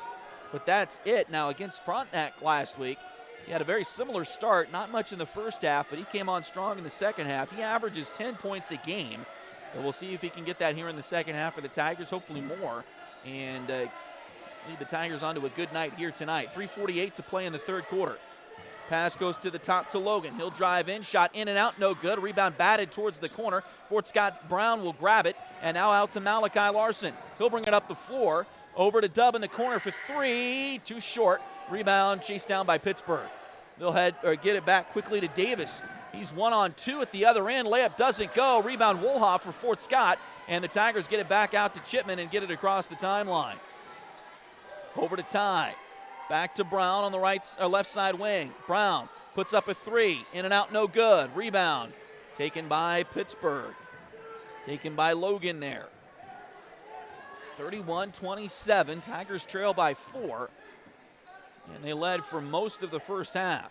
but that's it. Now against Frontenac last week, he had a very similar start, not much in the first half, but he came on strong in the second half. He averages 10 points a game, so we'll see if he can get that here in the second half for the Tigers, hopefully more, and lead the Tigers onto a good night here tonight. 3:48 to play in the third quarter. Pass goes to the top to Logan. He'll drive in, shot in and out, no good. Rebound batted towards the corner. Fort Scott Brown will grab it, and now out to Malachi Larson. He'll bring it up the floor, over to Dub in the corner for 3, too short. Rebound chased down by Pittsburgh. They'll get it back quickly to Davis. He's 1-on-2 at the other end. Layup doesn't go. Rebound Wolhoff for Fort Scott, and the Tigers get it back out to Chipman and get it across the timeline. Over to Ty. Back to Brown on the left side wing. Brown puts up a 3. In and out, no good. Rebound taken by Pittsburgh. Taken by Logan there. 31-27. Tigers trail by 4. And they led for most of the first half.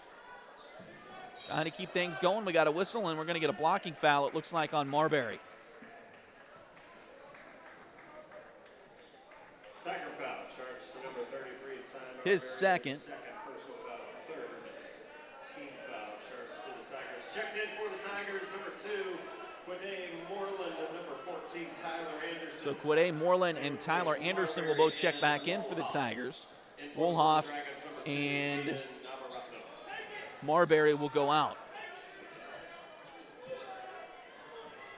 Trying to keep things going. We got a whistle, and we're going to get a blocking foul, it looks like, on Marbury. Tiger foul charged to number 33, Ty Marbury. His second. Second personal foul, third team foul charged to the Tigers. Checked in for the Tigers, number 2, Quade Moreland, and number 14, Tyler Anderson. So Quade Moreland and Tyler Anderson will both check back in for the Tigers. Wolhoff and Marbury will go out.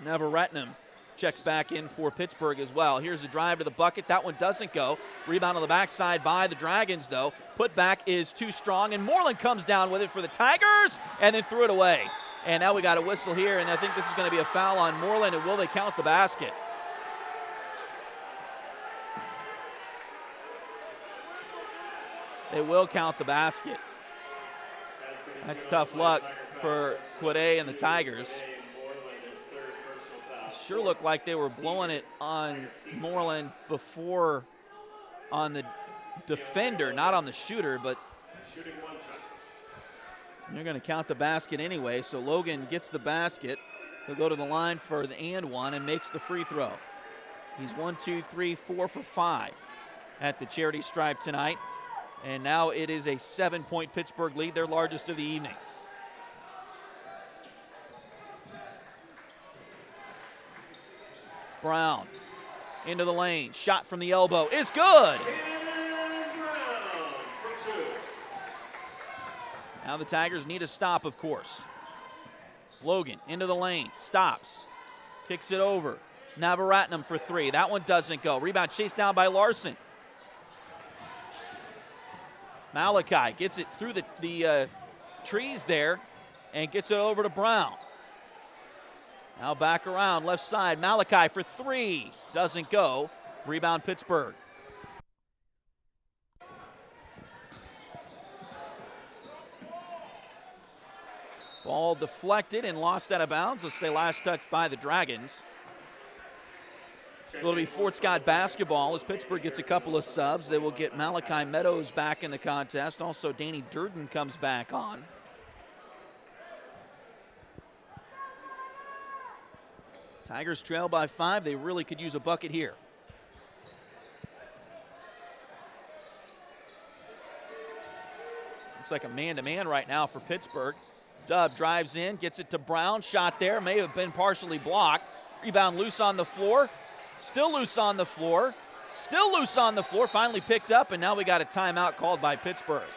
Navaratnam checks back in for Pittsburgh as well. Here's a drive to the bucket. That one doesn't go. Rebound on the backside by the Dragons, though. Put back is too strong, and Moreland comes down with it for the Tigers and then threw it away. And now we got a whistle here, and I think this is going to be a foul on Moreland, and will they count the basket? They will count the basket. That's tough luck for Quade and the Tigers. Sure looked like they were blowing it on Moreland before on the defender, not on the shooter, but they're going to count the basket anyway. So Logan gets the basket. He'll go to the line for the and one and makes the free throw. He's 1, 2, 3, 4 for 5 at the charity stripe tonight. And now it is a 7-point Pittsburgh lead, their largest of the evening. Brown into the lane. Shot from the elbow is good. Now the Tigers need a stop, of course. Logan into the lane. Stops. Kicks it over. Navaratnam for 3. That one doesn't go. Rebound chased down by Larson. Malachi gets it through the trees there and gets it over to Brown. Now back around, left side. Malachi for 3. Doesn't go. Rebound Pittsburgh. Ball deflected and lost out of bounds. Let's say last touch by the Dragons. It'll be Fort Scott basketball as Pittsburgh gets a couple of subs. They will get Malachi Meadows back in the contest. Also, Danny Durden comes back on. Tigers trail by 5. They really could use a bucket here. Looks like a man-to-man right now for Pittsburgh. Dub drives in, gets it to Brown. Shot there, may have been partially blocked. Rebound loose on the floor. Still loose on the floor. Still loose on the floor. Finally picked up, and now we got a timeout called by Pittsburgh.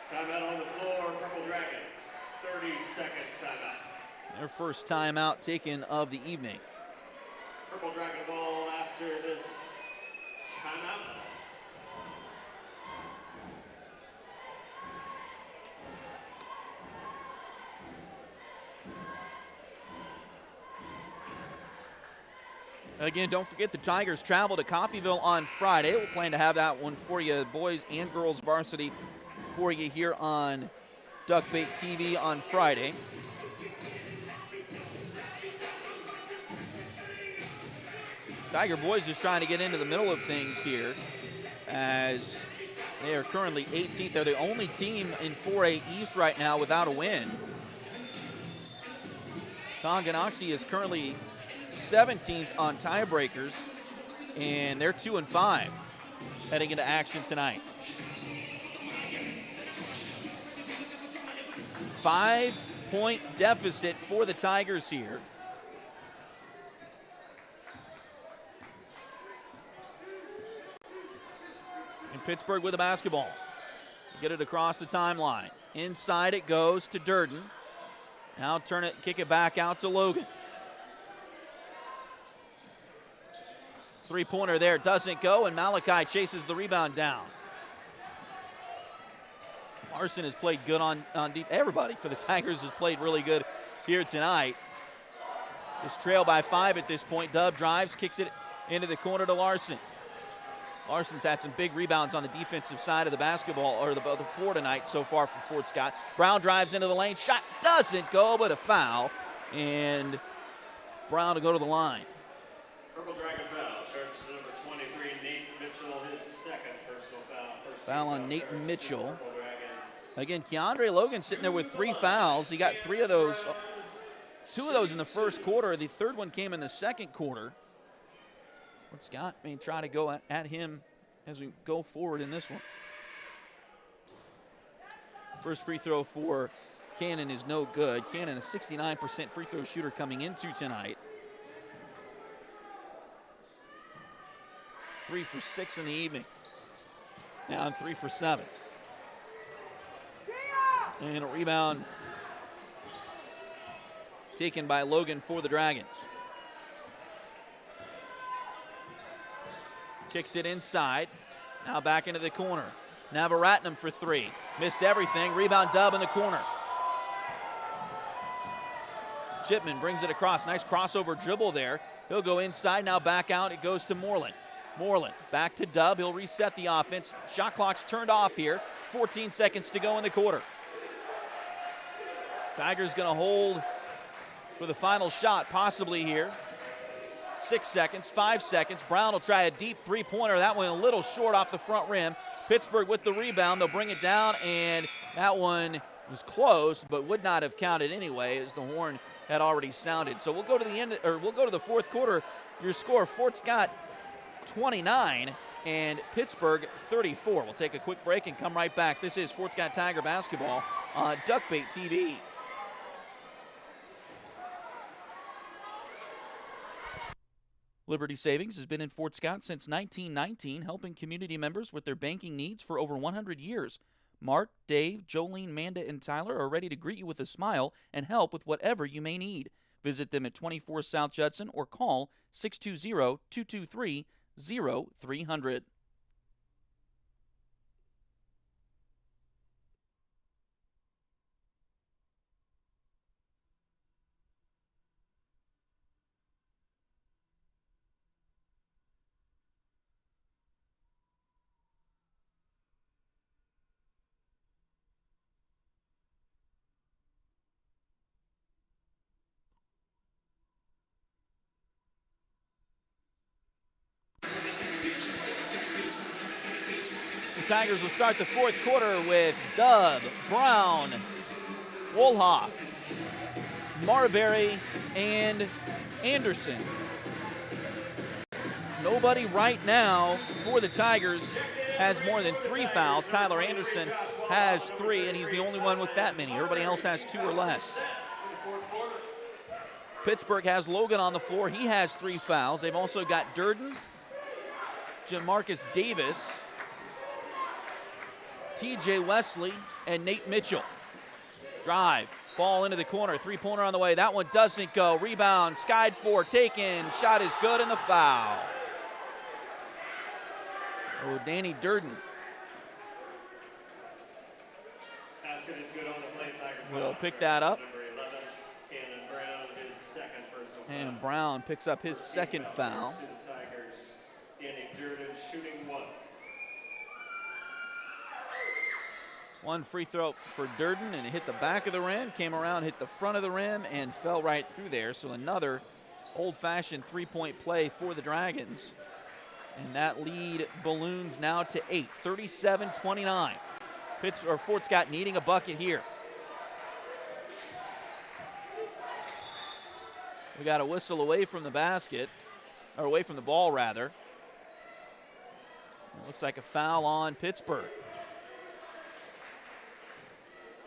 Timeout on the floor, Purple Dragons. 30-second timeout. Their first timeout taken of the evening. Purple Dragon ball after this timeout. Again, don't forget the Tigers travel to Coffeyville on Friday. We'll plan to have that one for you, boys and girls varsity, for you here on Duckbait TV on Friday. Tiger boys just trying to get into the middle of things here as they are currently 18th. They're the only team in 4A East right now without a win. Tonganoxie is currently 17th on tiebreakers, and they're 2-5 heading into action tonight. 5-point deficit for the Tigers here. And Pittsburg with the basketball. Get it across the timeline. Inside it goes to Durden. Now kick it back out to Logan. Three-pointer there doesn't go, and Malachi chases the rebound down. Larson has played good on deep. Everybody for the Tigers has played really good here tonight. Just trail by 5 at this point. Dub drives, kicks it into the corner to Larson. Larson's had some big rebounds on the defensive side of the basketball, or the floor tonight so far for Fort Scott. Brown drives into the lane. Shot doesn't go, but a foul. And Brown to go to the line. Purple Dragon foul. Charge to number 23, Nate Mitchell, his second personal foul. First Foul on Nate Mitchell. Purple Dragons. Again, Keandre Logan sitting there with 3 fouls. He got 3 of those, 2 of those in the first quarter. The third one came in the second quarter. Fort Scott may try to go at him as we go forward in this one. First free throw for Cannon is no good. Cannon, a 69% free throw shooter coming into tonight. 3 for 6 in the evening. Now on 3 for 7. And a rebound taken by Logan for the Dragons. Kicks it inside. Now back into the corner. Navaratnam for 3. Missed everything. Rebound Dub in the corner. Chipman brings it across. Nice crossover dribble there. He'll go inside. Now back out. It goes to Moreland. Moreland back to Dub. He'll reset the offense. Shot clock's turned off here. 14 seconds to go in the quarter. Tigers going to hold for the final shot possibly here. 6 seconds, 5 seconds. Brown will try a deep three-pointer. That one a little short off the front rim. Pittsburg with the rebound. They'll bring it down, and that one was close, but would not have counted anyway as the horn had already sounded. So we'll go to the end, or we'll go to the fourth quarter. Your score: Fort Scott 29 and Pittsburg 34. We'll take a quick break and come right back. This is Fort Scott Tiger basketball on Duckbait TV. Liberty Savings has been in Fort Scott since 1919, helping community members with their banking needs for over 100 years. Mark, Dave, Jolene, Manda, and Tyler are ready to greet you with a smile and help with whatever you may need. Visit them at 24 South Judson or call 620-223-0300. Tigers will start the fourth quarter with Dub, Brown, Wolhoff, Marbury, and Anderson. Nobody right now for the Tigers has more than 3 fouls. Tyler Anderson has 3, and he's the only one with that many. Everybody else has 2 or less. Pittsburgh has Logan on the floor. He has 3 fouls. They've also got Durden, Jamarcus Davis, TJ Wesley, and Nate Mitchell. Drive, Ball into the corner, three-pointer on the way. That one doesn't go. Rebound, skied for, taken. Shot is good and the foul. Oh, Danny Durden. Basket is good on the play, Tiger. Will pick that up. Number 11, Cannon Brown, his second personal foul. And Brown picks up his second foul. To the Tigers. Danny Durden shooting one. One free throw for Durden, and it hit the back of the rim, came around, hit the front of the rim, and fell right through there. So another old-fashioned three-point play for the Dragons. And that lead balloons now to 8, 37-29. Fort Scott needing a bucket here. We got a whistle away from the basket, or away from the ball, rather. It looks like a foul on Pittsburgh.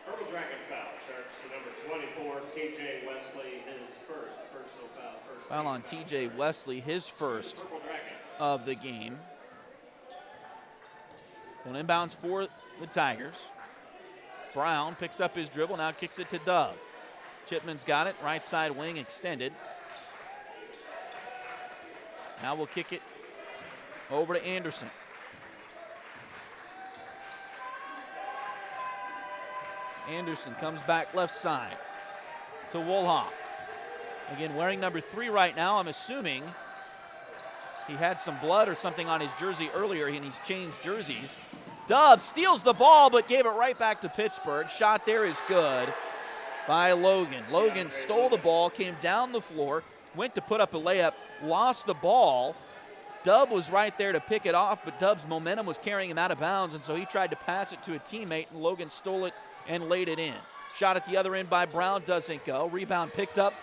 Purple Dragon foul, Sharks to number 24, TJ Wesley, his first personal foul. Foul on TJ Wesley, his first Purple Dragons. of the game. One inbounds for the Tigers. Brown picks up his dribble, now kicks it to Dub. Chipman's got it, right side wing extended. Now we'll kick it over to Anderson. Anderson comes back left side to Wolhoff. Again, wearing number 3 right now. I'm assuming he had some blood or something on his jersey earlier, and he's changed jerseys. Dub steals the ball, but gave it right back to Pittsburgh. Shot there is good by Logan. Logan stole the ball, came down the floor, went to put up a layup, lost the ball. Dub was right there to pick it off, but Dub's momentum was carrying him out of bounds, and so he tried to pass it to a teammate, and Logan stole it and laid it in. Shot at the other end by Brown, doesn't go. Rebound picked up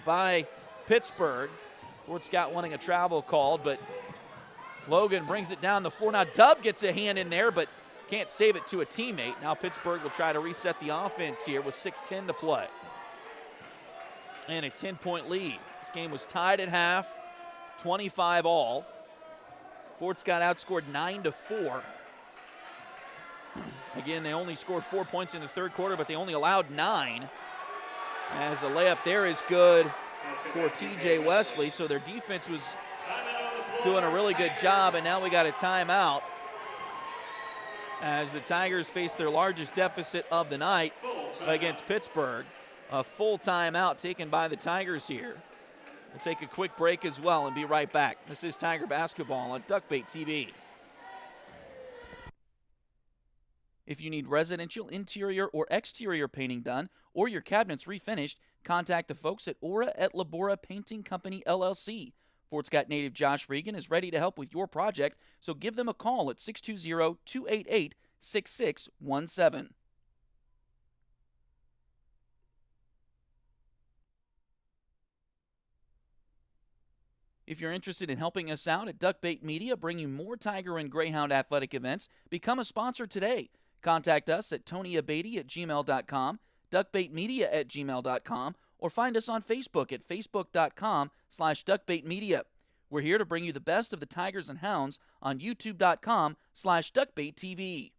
by Pittsburgh. Fort Scott wanting a travel called, but Logan brings it down the floor. Now Dub gets a hand in there, but can't save it to a teammate. Now Pittsburgh will try to reset the offense here with 6:10 to play. And a 10-point lead. This game was tied at half, 25 all. Fort Scott outscored 9-4. Again, they only scored 4 points in the third quarter, but they only allowed 9. As a layup there is good for TJ Wesley, so their defense was doing a really good job, and now we got a timeout as the Tigers face their largest deficit of the night against Pittsburgh. A full timeout taken by the Tigers here. We'll take a quick break as well and be right back. This is Tiger Basketball on Duckbait TV. If you need residential interior or exterior painting done or your cabinets refinished, contact the folks at Aura at Labora Painting Company, LLC. Fort Scott native Josh Regan is ready to help with your project, so give them a call at 620-288-6617. If you're interested in helping us out at Duckbait Media, bringing more Tiger and Greyhound athletic events, become a sponsor today. Contact us at TonyAbeatty@gmail.com, duckbaitmedia@gmail.com, or find us on Facebook at facebook.com/duckbaitmedia. We're here to bring you the best of the Tigers and Hounds on youtube.com/duckbaittv.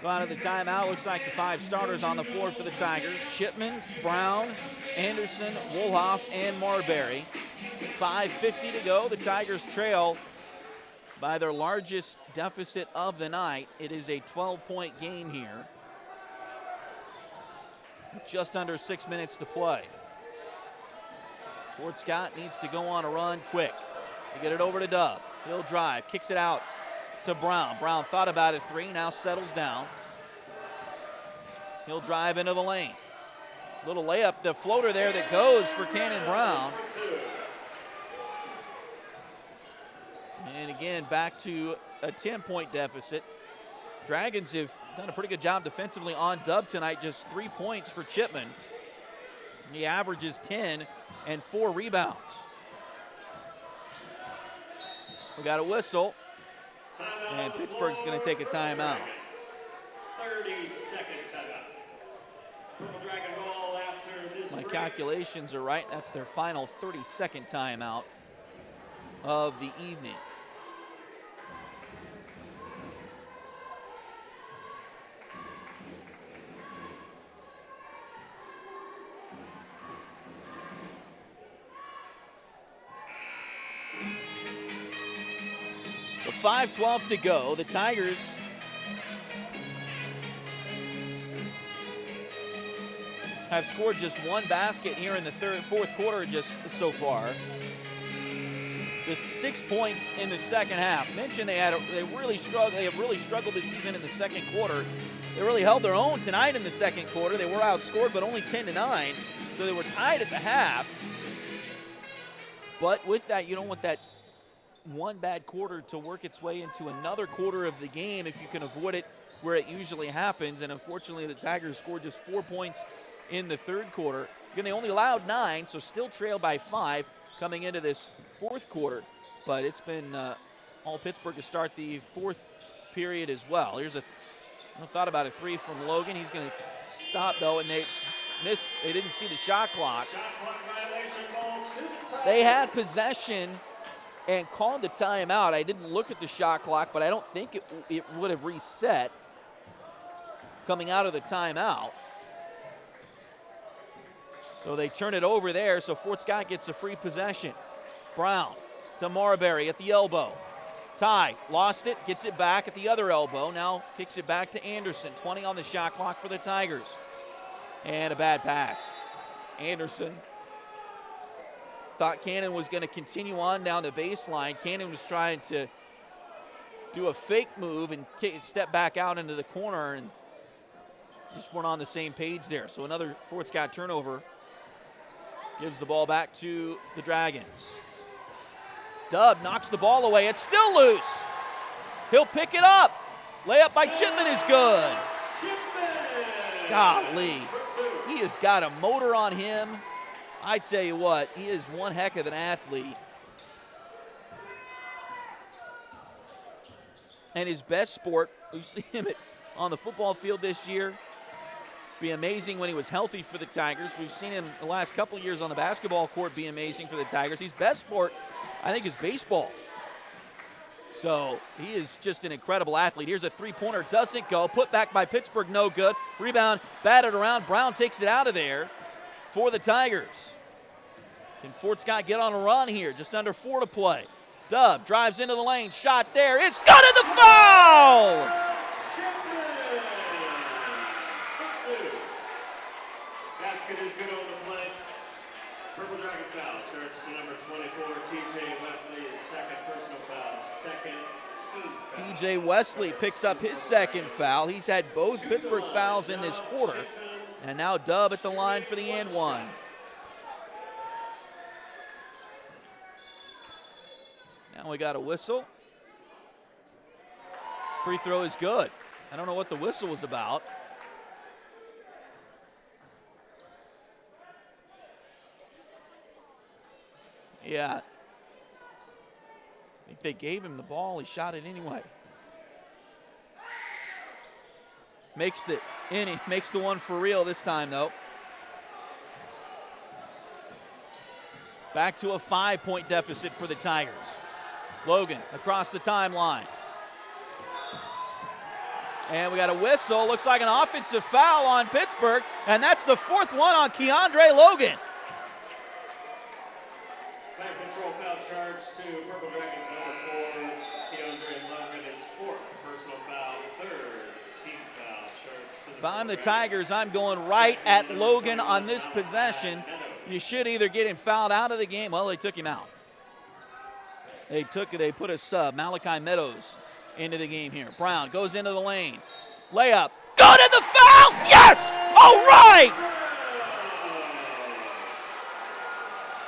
So out of the timeout, looks like the 5 starters on the floor for the Tigers. Chipman, Brown, Anderson, Wolhoff, and Marbury. 5:50 to go. The Tigers trail by their largest deficit of the night. It is a 12-point game here. Just under 6 minutes to play. Fort Scott needs to go on a run quick. They get it over to Dub. He'll drive, kicks it out to Brown. Brown thought about a 3, now settles down. He'll drive into the lane. Little layup, the floater there that goes for Cannon Brown. And again, back to a 10-point deficit. Dragons have done a pretty good job defensively on Dub tonight, just 3 points for Chipman. He averages 10 and 4 rebounds. We got a whistle. And Pittsburgh's going to take a timeout. 30-second timeout. Purple Dragon ball after this My break. calculations are right. That's their final 30-second timeout of the evening. So 5:12 to go. The Tigers have scored just one basket here in the fourth quarter just so far. Just 6 points in the second half. Mentioned they have really struggled this season in the second quarter. They really held their own tonight in the second quarter. They were outscored, but only 10-9, so they were tied at the half. But with that, you don't want that one bad quarter to work its way into another quarter of the game if you can avoid it where it usually happens. And unfortunately, the Tigers scored just 4 points in the third quarter. Again, they only allowed 9, so still trail by 5 coming into this fourth quarter. But it's been all Pittsburgh to start the fourth period as well. Here's I thought about a 3 from Logan. He's going to stop, though, and they missed. They didn't see the shot clock. Shot clock violation called to the Tigers. They had possession and called the timeout. I didn't look at the shot clock, but I don't think it would have reset coming out of the timeout. So they turn it over there, so Fort Scott gets a free possession. Brown to Marbury at the elbow. Ty lost it, gets it back at the other elbow. Now kicks it back to Anderson. 20 on the shot clock for the Tigers. And a bad pass. Anderson thought Cannon was going to continue on down the baseline. Cannon was trying to do a fake move and step back out into the corner, and just weren't on the same page there. So another Fort Scott turnover. Gives the ball back to the Dragons. Dubb knocks the ball away. It's still loose. He'll pick it up. Layup by Chipman is good. Golly. He has got a motor on him. I tell you what, he is one heck of an athlete. And his best sport, we've seen him on the football field this year. Be amazing when he was healthy for the Tigers. We've seen him the last couple of years on the basketball court be amazing for the Tigers. His best sport, I think, is baseball. So he is just an incredible athlete. Here's a three-pointer, doesn't go. Put back by Pittsburgh, no good. Rebound, batted around. Brown takes it out of there for the Tigers. Can Fort Scott get on a run here? Just under 4 to play. Dubb drives into the lane, shot there. It's good in the foul! Basket is good on the play. Purple Dragon foul. Charged to number 24, TJ Wesley, his second personal foul. Second team foul. TJ Wesley picks up his second foul. He's had both Pittsburgh fouls in this quarter. And now Dubb at the line for the and one. Now we got a whistle. Free throw is good. I don't know what the whistle was about. Yeah. I think they gave him the ball. He shot it anyway. Makes it in. He makes the one for real this time, though. Back to a 5-point deficit for the Tigers. Logan across the timeline. And we got a whistle. Looks like an offensive foul on Pittsburgh. And that's the fourth one on Keandre Logan. Back control foul charge to Purple Dragons number 4. Keandre Logan, his fourth personal foul. Third team foul charge to the If I'm the Tigers, I'm going right at Logan on this possession. You should either get him fouled out of the game. Well, they took him out. They put a sub, Malachi Meadows, into the game here. Brown goes into the lane. Layup. Good in the foul! Yes! All right!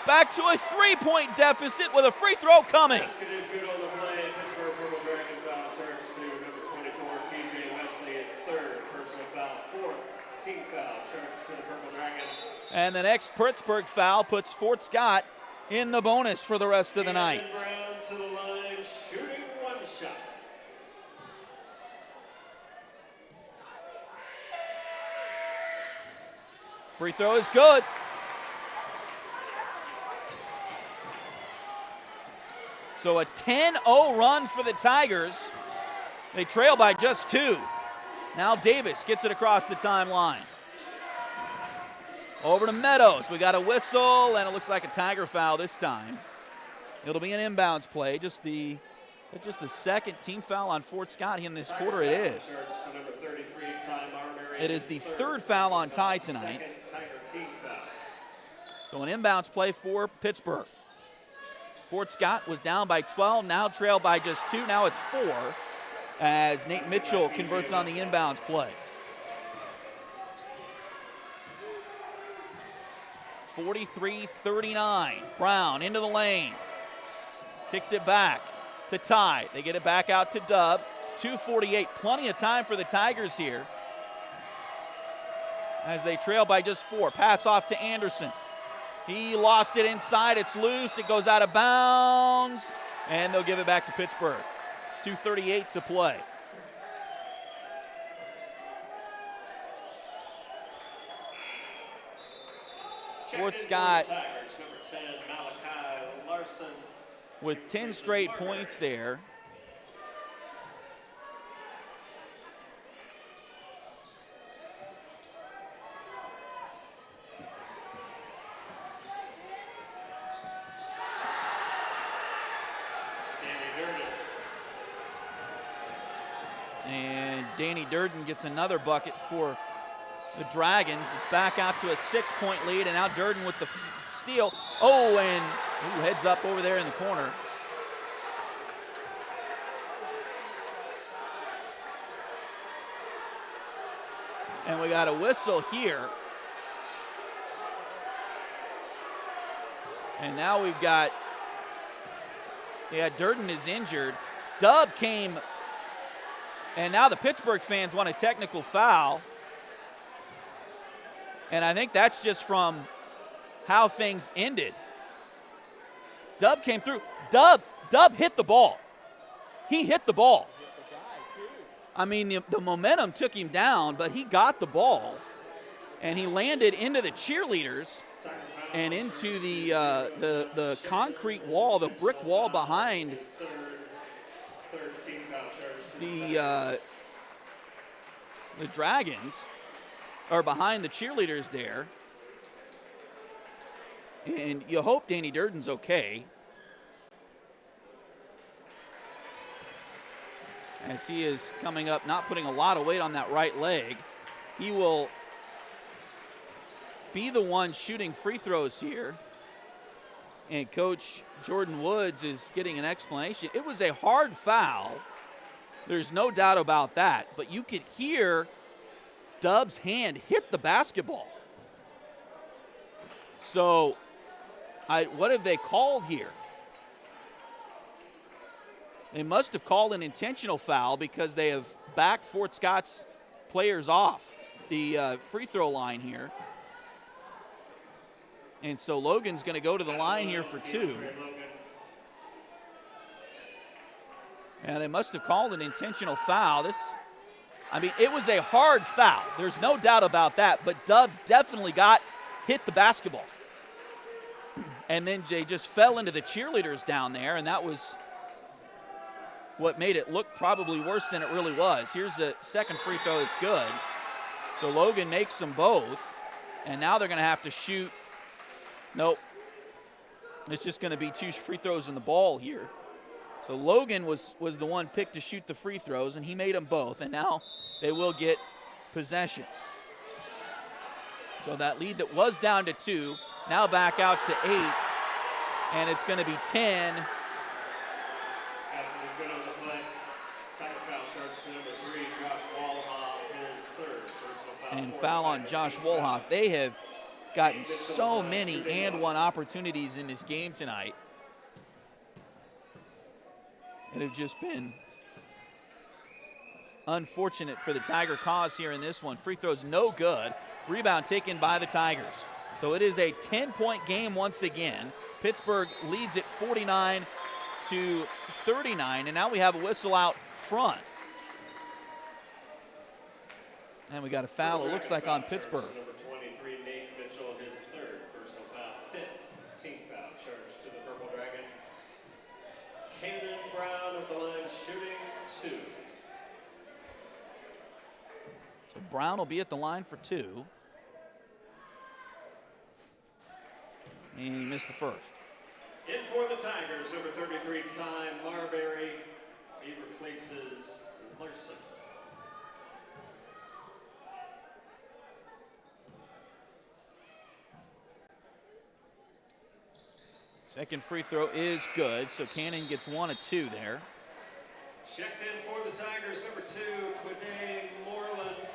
Back to a 3-point deficit with a free throw coming. Basket is good on the play. Pittsburgh Purple Dragon foul charge to number 24, TJ Wesley, his third personal foul. Fourth team foul charge to the Purple Dragons. And the next Pittsburgh foul puts Fort Scott in the bonus for the rest of the night. Brown to the line, shooting one shot. Free throw is good. So a 10-0 run for the Tigers. They trail by just 2. Now Davis gets it across the timeline. Over to Meadows. We got a whistle, and it looks like a Tiger foul this time. It'll be an inbounds play. Just the second team foul on Fort Scott in this quarter. It is. It is the third foul on Ty tonight. So an inbounds play for Pittsburgh. Fort Scott was down by 12, now trailed by just 2. Now it's 4 as Nate Mitchell converts on the inbounds play. 43-39. Brown into the lane. Kicks it back to Ty. They get it back out to Dub. 2:48. Plenty of time for the Tigers here as they trail by just 4. Pass off to Anderson. He lost it inside. It's loose. It goes out of bounds, and they'll give it back to Pittsburgh. 2:38 to play. Fort Scott with 10 straight points there. And Danny Durden gets another bucket for the Dragons. It's back out to a 6-point lead, and now Durden with the steal. Oh, and heads up over there in the corner. And we got a whistle here. And now we've got, Durden is injured. Dub came, and now the Pittsburgh fans want a technical foul. And I think that's just from how things ended. Dub came through. Dub hit the ball. He hit the ball. I mean, the momentum took him down, but he got the ball. And he landed into the cheerleaders and into the concrete wall, the brick wall behind the Dragons, or behind the cheerleaders there. And you hope Danny Durden's okay, as he is coming up, not putting a lot of weight on that right leg. He will be the one shooting free throws here. And Coach Jordan Woods is getting an explanation. It was a hard foul. There's no doubt about that. But you could hear Dub's hand hit the basketball. So, what have they called here? They must have called an intentional foul because they have backed Fort Scott's players off the free throw line here. And so Logan's going to go to the line here for 2. And they must have called an intentional foul. It was a hard foul. There's no doubt about that. But Dub definitely hit the basketball. And then they just fell into the cheerleaders down there, and that was what made it look probably worse than it really was. Here's the second free throw. It's good. So Logan makes them both, and now they're going to have to shoot. Nope. It's just going to be 2 free throws in the ball here. So Logan was the one picked to shoot the free throws, and he made them both, and now they will get possession. So that lead that was down to 2, now back out to 8, and it's going to be 10. And foul on Josh Wolhoff. They have gotten so many and one opportunities in this game tonight. It have just been unfortunate for the Tiger cause here in this one. Free throws no good. Rebound taken by the Tigers. So it is a 10-point game once again. Pittsburgh leads it 49-39, and now we have a whistle out front. And we got a foul, it looks like, on Pittsburgh. Number 23, Nate his third personal foul, fifth team foul charged to the Purple Dragons. Cannon Brown at the line shooting 2. So Brown will be at the line for 2. And he missed the first. In for the Tigers, number 33, Ty Marbury. He replaces Larson. Second free throw is good, so Cannon gets 1 of 2 there. Checked in for the Tigers, number 2, Quade Moreland.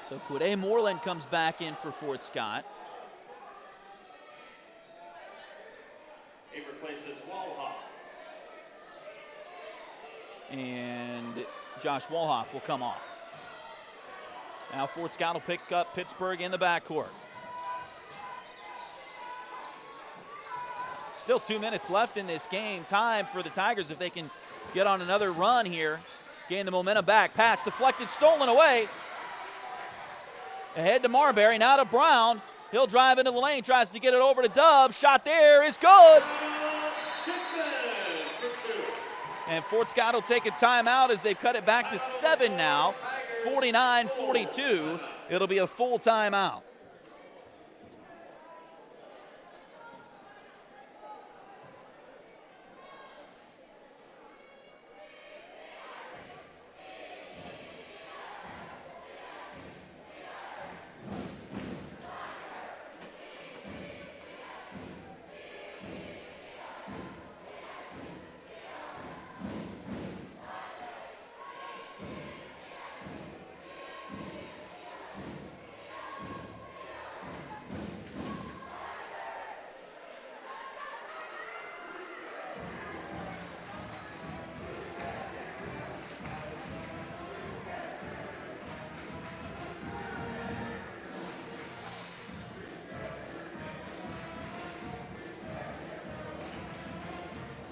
So Quade Moreland comes back in for Fort Scott. He replaces Walhoff. And Josh Walhoff will come off. Now Fort Scott will pick up Pittsburg in the backcourt. Still 2 minutes left in this game. Time for the Tigers, if they can get on another run here, gain the momentum back. Pass deflected, stolen away. Ahead to Marbury, now to Brown. He'll drive into the lane, tries to get it over to Dub. Shot there is good. And Fort Scott will take a timeout as they've cut it back to 7 now. 49-42. It'll be a full timeout.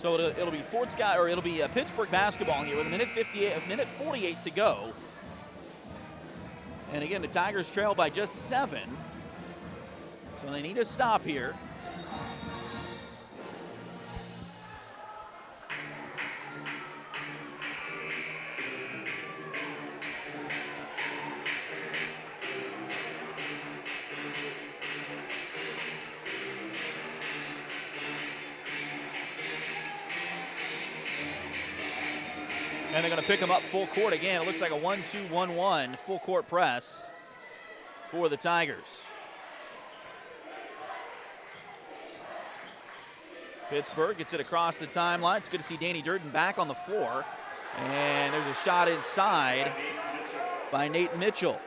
So it'll be Fort Scott, or it'll be Pittsburgh basketball here with a minute 48 to go. And again, the Tigers trail by just 7. So they need to stop here. And they're going to pick them up full court again. It looks like a 1-2-1-1 full court press for the Tigers. Pittsburgh gets it across the timeline. It's good to see Danny Durden back on the floor. And there's a shot inside by Nate Mitchell.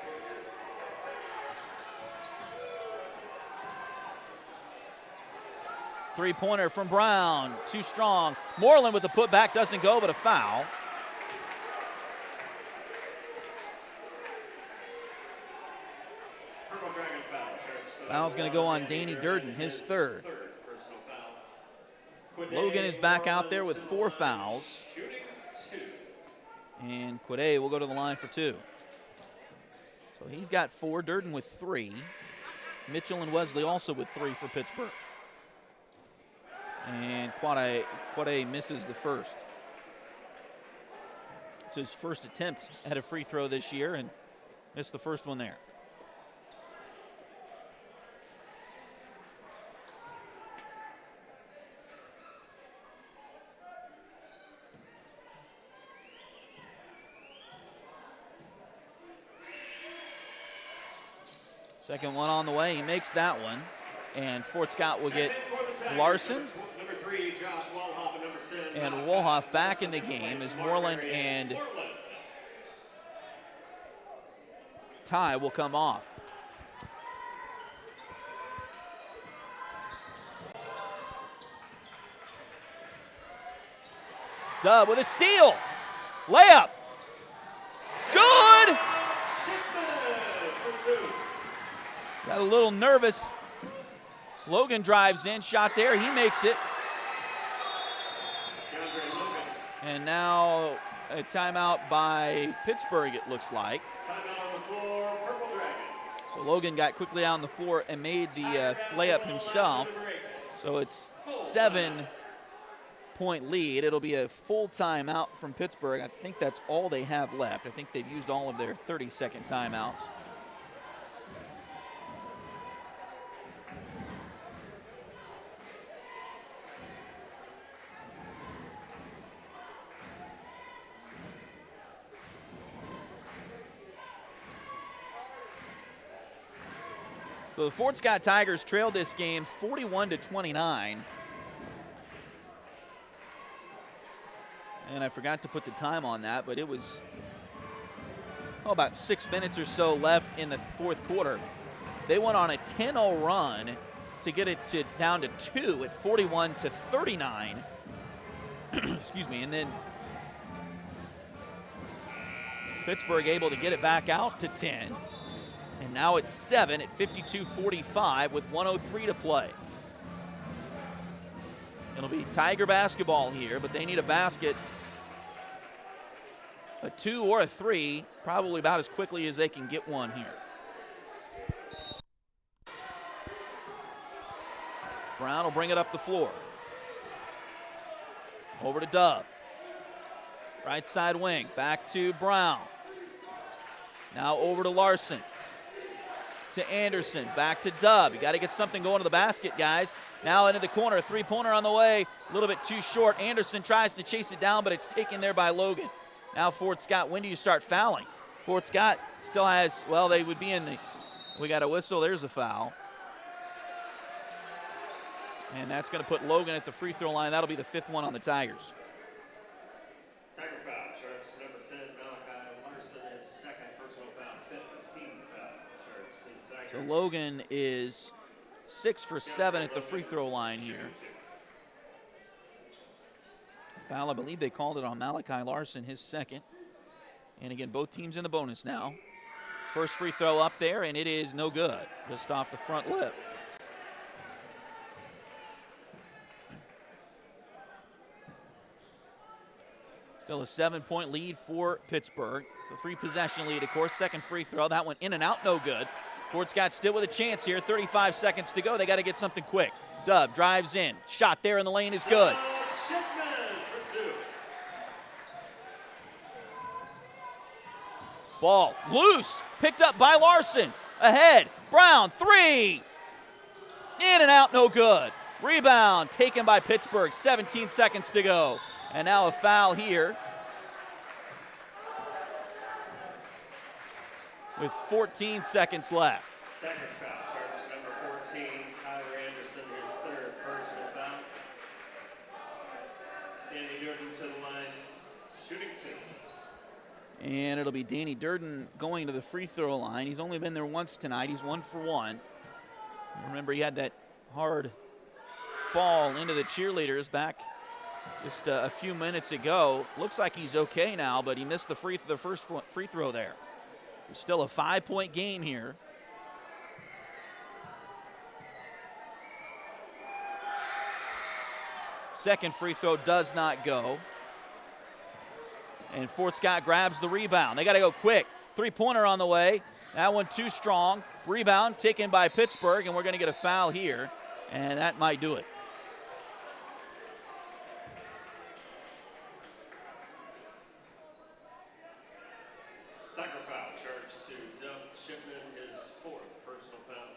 Three-pointer from Brown, too strong. Moreland with the putback, doesn't go, but a foul. Foul's going to go on Danny Durden, his third. Logan is back out there with 4 fouls. And Quade will go to the line for 2. So he's got 4, Durden with 3. Mitchell and Wesley also with 3 for Pittsburgh. And Quade misses the first. It's his first attempt at a free throw this year and missed the first one there. Second one on the way. He makes that one. And Fort Scott will get Larson. Number 3, Josh Walhoff, and number 10. And Walhoff back in the game as Moreland and Ty will come off. Dub with a steal. Layup. Good. Got a little nervous. Logan drives in, shot there, he makes it. And now a timeout by Pittsburgh, it looks like. Timeout on the floor, Purple Dragons. So Logan got quickly down the floor and made the layup himself. So it's 7-point lead. It'll be a full timeout from Pittsburgh. I think that's all they have left. I think they've used all of their 30-second timeouts. So the Fort Scott Tigers trailed this game 41-29. And I forgot to put the time on that, but it was about 6 minutes or so left in the fourth quarter. They went on a 10-0 run to get it down to 2 at 41-39. Excuse me, and then Pittsburgh able to get it back out to 10. And now it's 7 at 52-45 with 1:03 to play. It'll be Tiger basketball here, but they need a basket, a 2 or a 3, probably about as quickly as they can get one here. Brown will bring it up the floor. Over to Dub. Right side wing, back to Brown. Now over to Larson. To Anderson, back to Dub. You got to get something going to the basket, guys. Now into the corner, three-pointer on the way, a little bit too short. Anderson tries to chase it down, but it's taken there by Logan. Now Fort Scott, when do you start fouling? Fort Scott still has, well, they would be in the, we got a whistle, there's a foul. And that's going to put Logan at the free throw line. That'll be the 5th one on the Tigers. Tiger foul, charge number 10, Malachi Larson, his second personal foul, 15 foul, charge to the Tigers. So Logan is 6 for 7 at the free throw line here. Foul, I believe they called it on Malachi Larson, his second. And again, both teams in the bonus now. First free throw up there, and it is no good, just off the front lip. Still a 7-point lead for Pittsburgh. It's a 3-possession lead, of course. Second free throw, that went in and out, no good. Fort Scott still with a chance here, 35 seconds to go. They got to get something quick. Dub drives in, shot there in the lane is good. Ball loose, picked up by Larson. Ahead, Brown, 3. In and out, no good. Rebound taken by Pittsburgh, 17 seconds to go. And now a foul here with 14 seconds left. Tigers foul, charge number 14, Tyler Anderson, his 3rd personal foul. Danny Durden to the line, shooting 2. And it'll be Danny Durden going to the free throw line. He's only been there once tonight. He's 1 for 1. Remember, he had that hard fall into the cheerleaders back just a few minutes ago. Looks like he's okay now, but he missed the first free throw there. It's still a 5-point game here. Second free throw does not go. And Fort Scott grabs the rebound. They got to go quick. 3-pointer on the way. That one too strong. Rebound taken by Pittsburgh, and we're going to get a foul here, and that might do it. Tiger foul, charge to Dub Shipman, his 4th personal foul.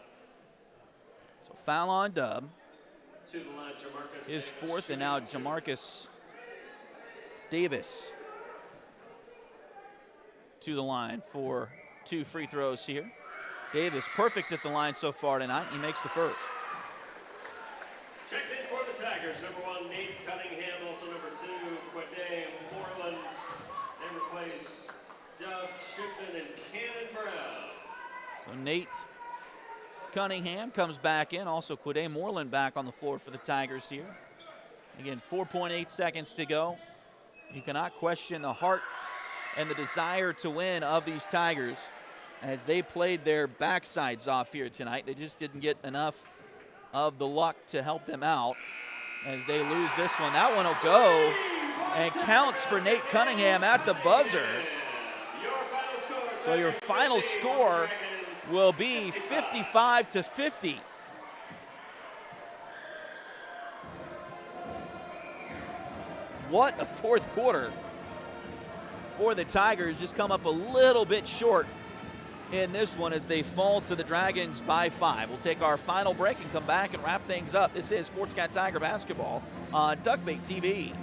So foul on Dub. To the line, Jamarcus His Davis, 4th, and now shooting 2. Jamarcus Davis to the line for 2 free throws here. Davis perfect at the line so far tonight. He makes the first. Checked in for the Tigers, number 1, Nate Cunningham, also number 2, Quade Moreland. They replace Dub Shipman and Cannon Brown. So Nate Cunningham comes back in. Also Quade Moreland back on the floor for the Tigers here. Again, 4.8 seconds to go. You cannot question the heart and the desire to win of these Tigers as they played their backsides off here tonight. They just didn't get enough of the luck to help them out as they lose this one. That one will go and counts for Nate Cunningham at the buzzer. So your final score will be 55-50. What a fourth quarter for the Tigers. Just come up a little bit short in this one as they fall to the Dragons by 5. We'll take our final break and come back and wrap things up. This is Sports Cat Tiger Basketball on Duckbait TV.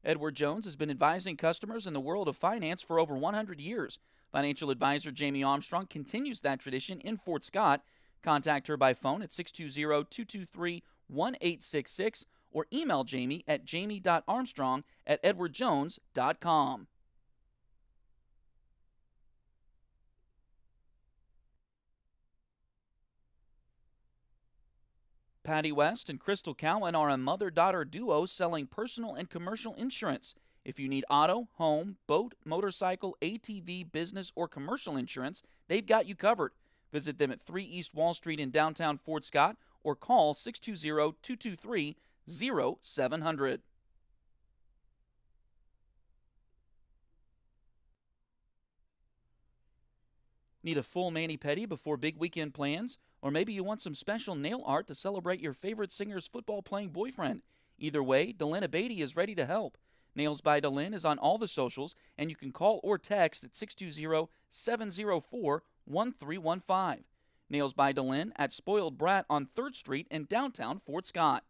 Edward Jones has been advising customers in the world of finance for over 100 years. Financial advisor Jamie Armstrong continues that tradition in Fort Scott. Contact her by phone at 620-223-1866 or email Jamie at jamie.armstrong@edwardjones.com. Patty West and Crystal Cowan are a mother-daughter duo selling personal and commercial insurance. If you need auto, home, boat, motorcycle, ATV, business, or commercial insurance, they've got you covered. Visit them at 3 East Wall Street in downtown Fort Scott or call 620-223-0700. Need a full mani-pedi before big weekend plans? Or maybe you want some special nail art to celebrate your favorite singer's football-playing boyfriend? Either way, Delyn Abatey is ready to help. Nails by Delyn is on all the socials, and you can call or text at 620-704-1315. Nails by Delyn at Spoiled Brat on 3rd Street in downtown Fort Scott.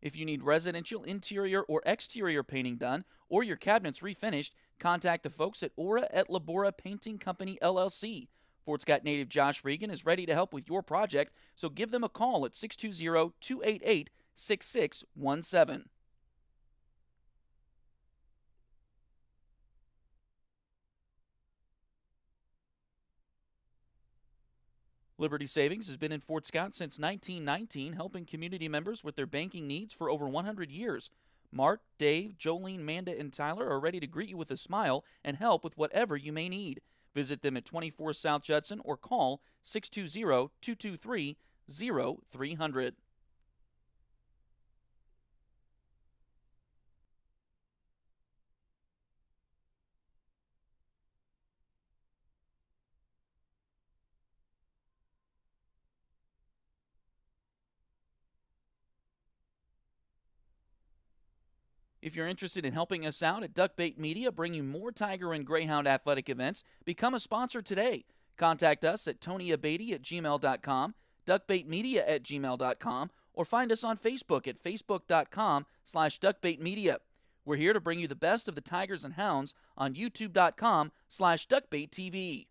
If you need residential interior or exterior painting done or your cabinets refinished, contact the folks at Aura et Labora Painting Company, LLC. Fort Scott native Josh Regan is ready to help with your project, so give them a call at 620-288-6617. Liberty Savings has been in Fort Scott since 1919, helping community members with their banking needs for over 100 years. Mark, Dave, Jolene, Manda, and Tyler are ready to greet you with a smile and help with whatever you may need. Visit them at 24 South Judson or call 620-223-0300. If you're interested in helping us out at Duckbait Media, bringing more Tiger and Greyhound athletic events, become a sponsor today. Contact us at tonyabatey@gmail.com, duckbaitmedia@gmail.com, or find us on Facebook at facebook.com/duckbaitmedia. We're here to bring you the best of the Tigers and Hounds on youtube.com/duckbaittv.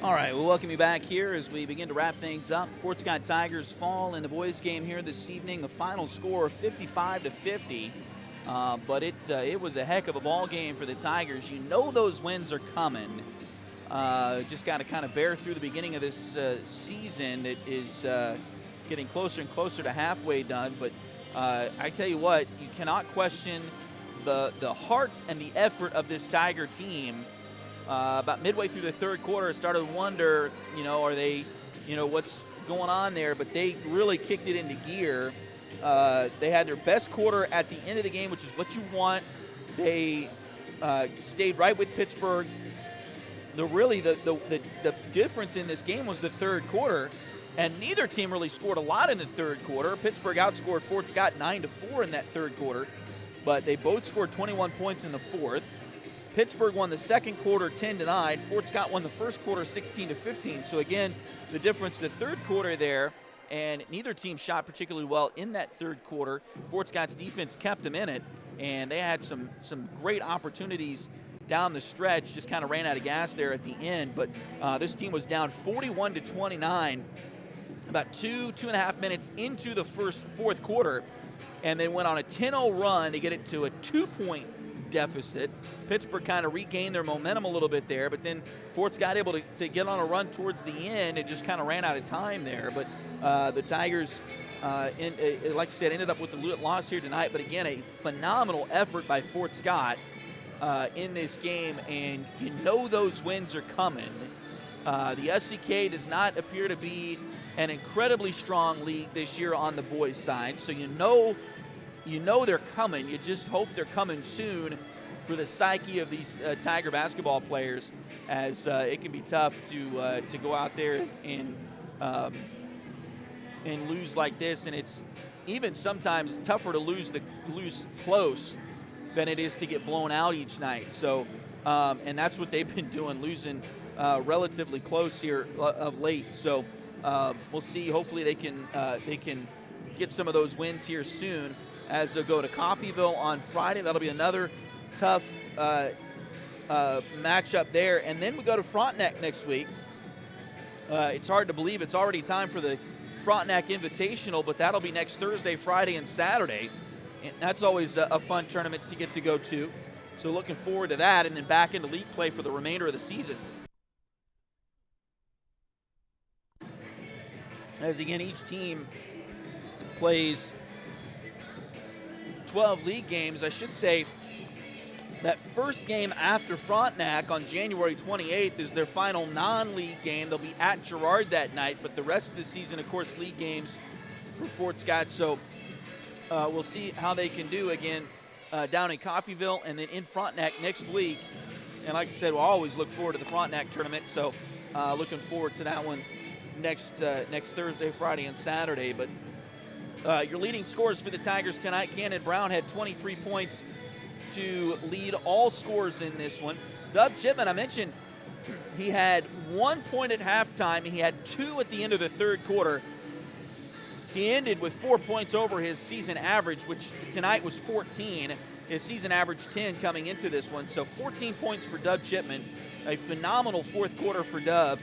All right, we'll welcome you back here as we begin to wrap things up. Fort Scott Tigers fall in the boys' game here this evening. The final score 55-50, but it was a heck of a ball game for the Tigers. You know those wins are coming. Just got to kind of bear through the beginning of this season. It is getting closer and closer to halfway done. But I tell you what, you cannot question the heart and the effort of this Tiger team. About midway through the third quarter, I started to wonder, are they, what's going on there? But they really kicked it into gear. They had their best quarter at the end of the game, which is what you want. They stayed right with Pittsburgh. The difference in this game was the third quarter. And neither team really scored a lot in the third quarter. Pittsburgh outscored Fort Scott 9-4 in that third quarter, but they both scored 21 points in the fourth. Pittsburgh won the second quarter 10-9. Fort Scott won the first quarter 16-15. So again, the difference the third quarter there, and neither team shot particularly well in that third quarter. Fort Scott's defense kept them in it, and they had some great opportunities down the stretch, just kind of ran out of gas there at the end. But this team was down 41-29 about 2.5 minutes into the fourth quarter, and then went on a 10-0 run to get it to a 2-point deficit. Pittsburgh kind of regained their momentum a little bit there, but then Fort Scott able to get on a run towards the end and just kind of ran out of time there. But the Tigers, like I said, ended up with the loss here tonight. But again, a phenomenal effort by Fort Scott in this game, and you know those wins are coming. The SCK does not appear to be an incredibly strong league this year on the boys' side, so you know they're coming. You just hope they're coming soon for the psyche of these Tiger basketball players, as it can be tough to go out there and lose like this, and it's even sometimes tougher to lose close than it is to get blown out each night. So, and that's what they've been doing, losing relatively close here of late. So we'll see. Hopefully they can get some of those wins here soon, as they'll go to Coffeyville on Friday. That'll be another tough matchup there. And then we go to Frontenac next week. It's hard to believe it's already time for the Frontenac Invitational, but that'll be next Thursday, Friday, and Saturday. And that's always a fun tournament to get to go to. So looking forward to that, and then back into league play for the remainder of the season. As again, each team plays 12 league games. I should say that first game after Frontenac on January 28th is their final non-league game. They'll be at Girard that night, but the rest of the season, of course, league games for Fort Scott. So we'll see how they can do again down in Coffeyville and then in Frontenac next week. And like I said, we'll always look forward to the Frontenac tournament. So looking forward to that one next Thursday, Friday, and Saturday. But your leading scorers for the Tigers tonight, Cannon Brown had 23 points to lead all scores in this one. Dub Chipman, I mentioned, he had 1 point at halftime. He had 2 at the end of the third quarter. He ended with 4 points over his season average, which tonight was 14. His season average 10 coming into this one. So 14 points for Dub Chipman. A phenomenal fourth quarter for Dub,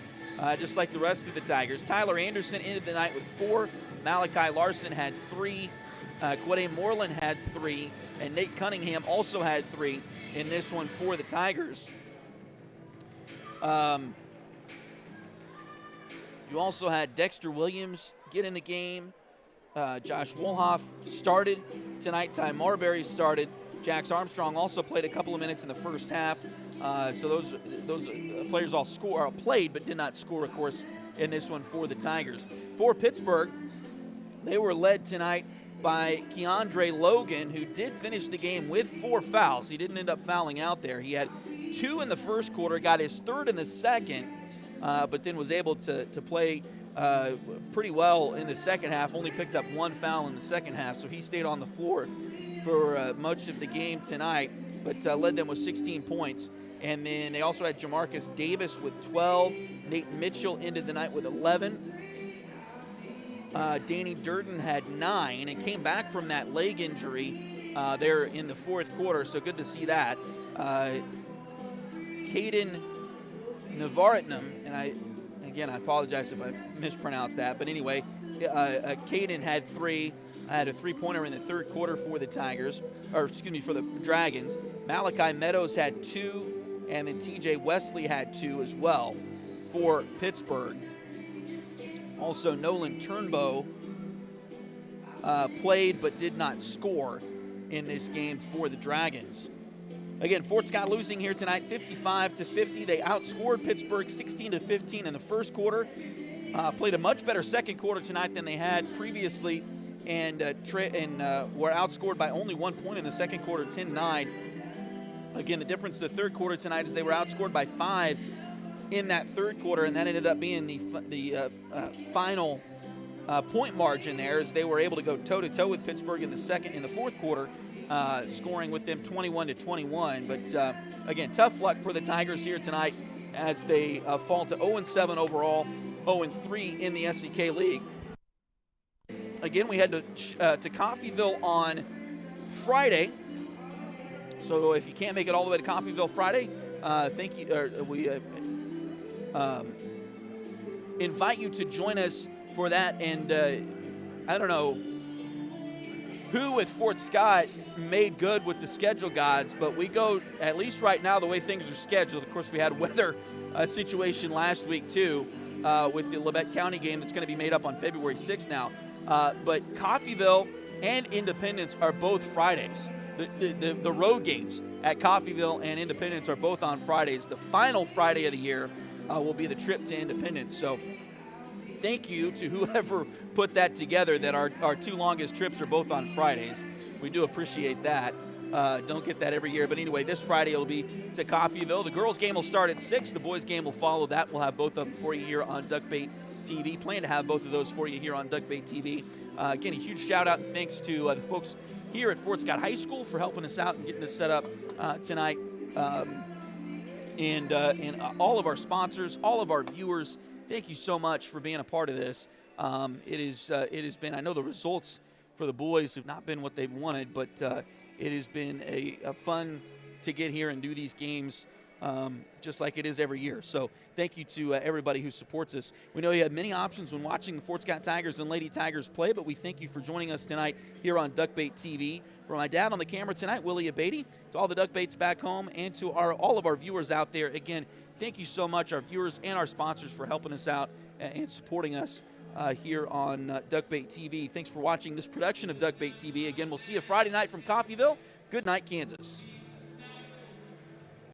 just like the rest of the Tigers. Tyler Anderson ended the night with 4. Malachi Larson had 3. Quade Moreland had 3. And Nate Cunningham also had 3 in this one for the Tigers. You also had Dexter Williams get in the game. Josh Wolhoff started tonight. Ty Marbury started. Jax Armstrong also played a couple of minutes in the first half. So those players all played but did not score, of course, in this one for the Tigers. For Pittsburgh, they were led tonight by Keandre Logan, who did finish the game with 4 fouls. He didn't end up fouling out there. He had 2 in the first quarter, got his 3rd in the second, but then was able to play pretty well in the second half. Only picked up 1 foul in the second half, so he stayed on the floor for much of the game tonight, but led them with 16 points. And then they also had Jamarcus Davis with 12. Nate Mitchell ended the night with 11. Danny Durden had 9 and came back from that leg injury there in the fourth quarter, so good to see that. Caden Navaratnam, and I apologize if I mispronounced that, but anyway, Caden had 3. I had a 3-pointer in the third quarter for the Tigers, for the Dragons. Malachi Meadows had 2, and then TJ Wesley had 2 as well for Pittsburgh. Also, Nolan Turnbow played but did not score in this game for the Dragons. Again, Fort Scott losing here tonight, 55-50. They outscored Pittsburgh 16-15 in the first quarter. Played a much better second quarter tonight than they had previously, and were outscored by only 1 point in the second quarter, 10-9. Again, the difference in the third quarter tonight is they were outscored by 5, in that third quarter, and that ended up being the final point margin there, as they were able to go toe-to-toe with Pittsburg in the fourth quarter, scoring with them 21-21. But again, tough luck for the Tigers here tonight as they fall to 0-7 overall, 0-3 in the SEK League. Again, we head to Coffeyville on Friday. So if you can't make it all the way to Coffeyville Friday, we invite you to join us for that. And I don't know who with Fort Scott made good with the schedule gods, but we go, at least right now, the way things are scheduled. Of course, we had weather situation last week too with the Labette County game that's going to be made up on February 6th now. But Coffeyville and Independence are both Fridays. The road games at Coffeyville and Independence are both on Fridays. The final Friday of the year will be the trip to Independence. So thank you to whoever put that together, that our two longest trips are both on Fridays. We do appreciate that. Don't get that every year. But anyway, this Friday it'll be to Coffeyville. The girls' game will start at 6. The boys' game will follow that. We'll have both of them for you here on Duckbait TV. Plan to have both of those for you here on Duckbait TV. Again, a huge shout-out and thanks to the folks here at Fort Scott High School for helping us out and getting us set up tonight. And all of our sponsors, all of our viewers, thank you so much for being a part of this. It has been, I know the results for the boys have not been what they've wanted, but it has been a fun to get here and do these games just like it is every year. So thank you to everybody who supports us. We know you have many options when watching the Fort Scott Tigers and Lady Tigers play, but we thank you for joining us tonight here on Duckbait TV. For my dad on the camera tonight, Willie Abady, to all the Duckbaits back home, and to all of our viewers out there, again, thank you so much, our viewers and our sponsors, for helping us out and supporting us here on Duckbait TV. Thanks for watching this production of Duckbait TV. Again, we'll see you Friday night from Coffeyville. Good night, Kansas.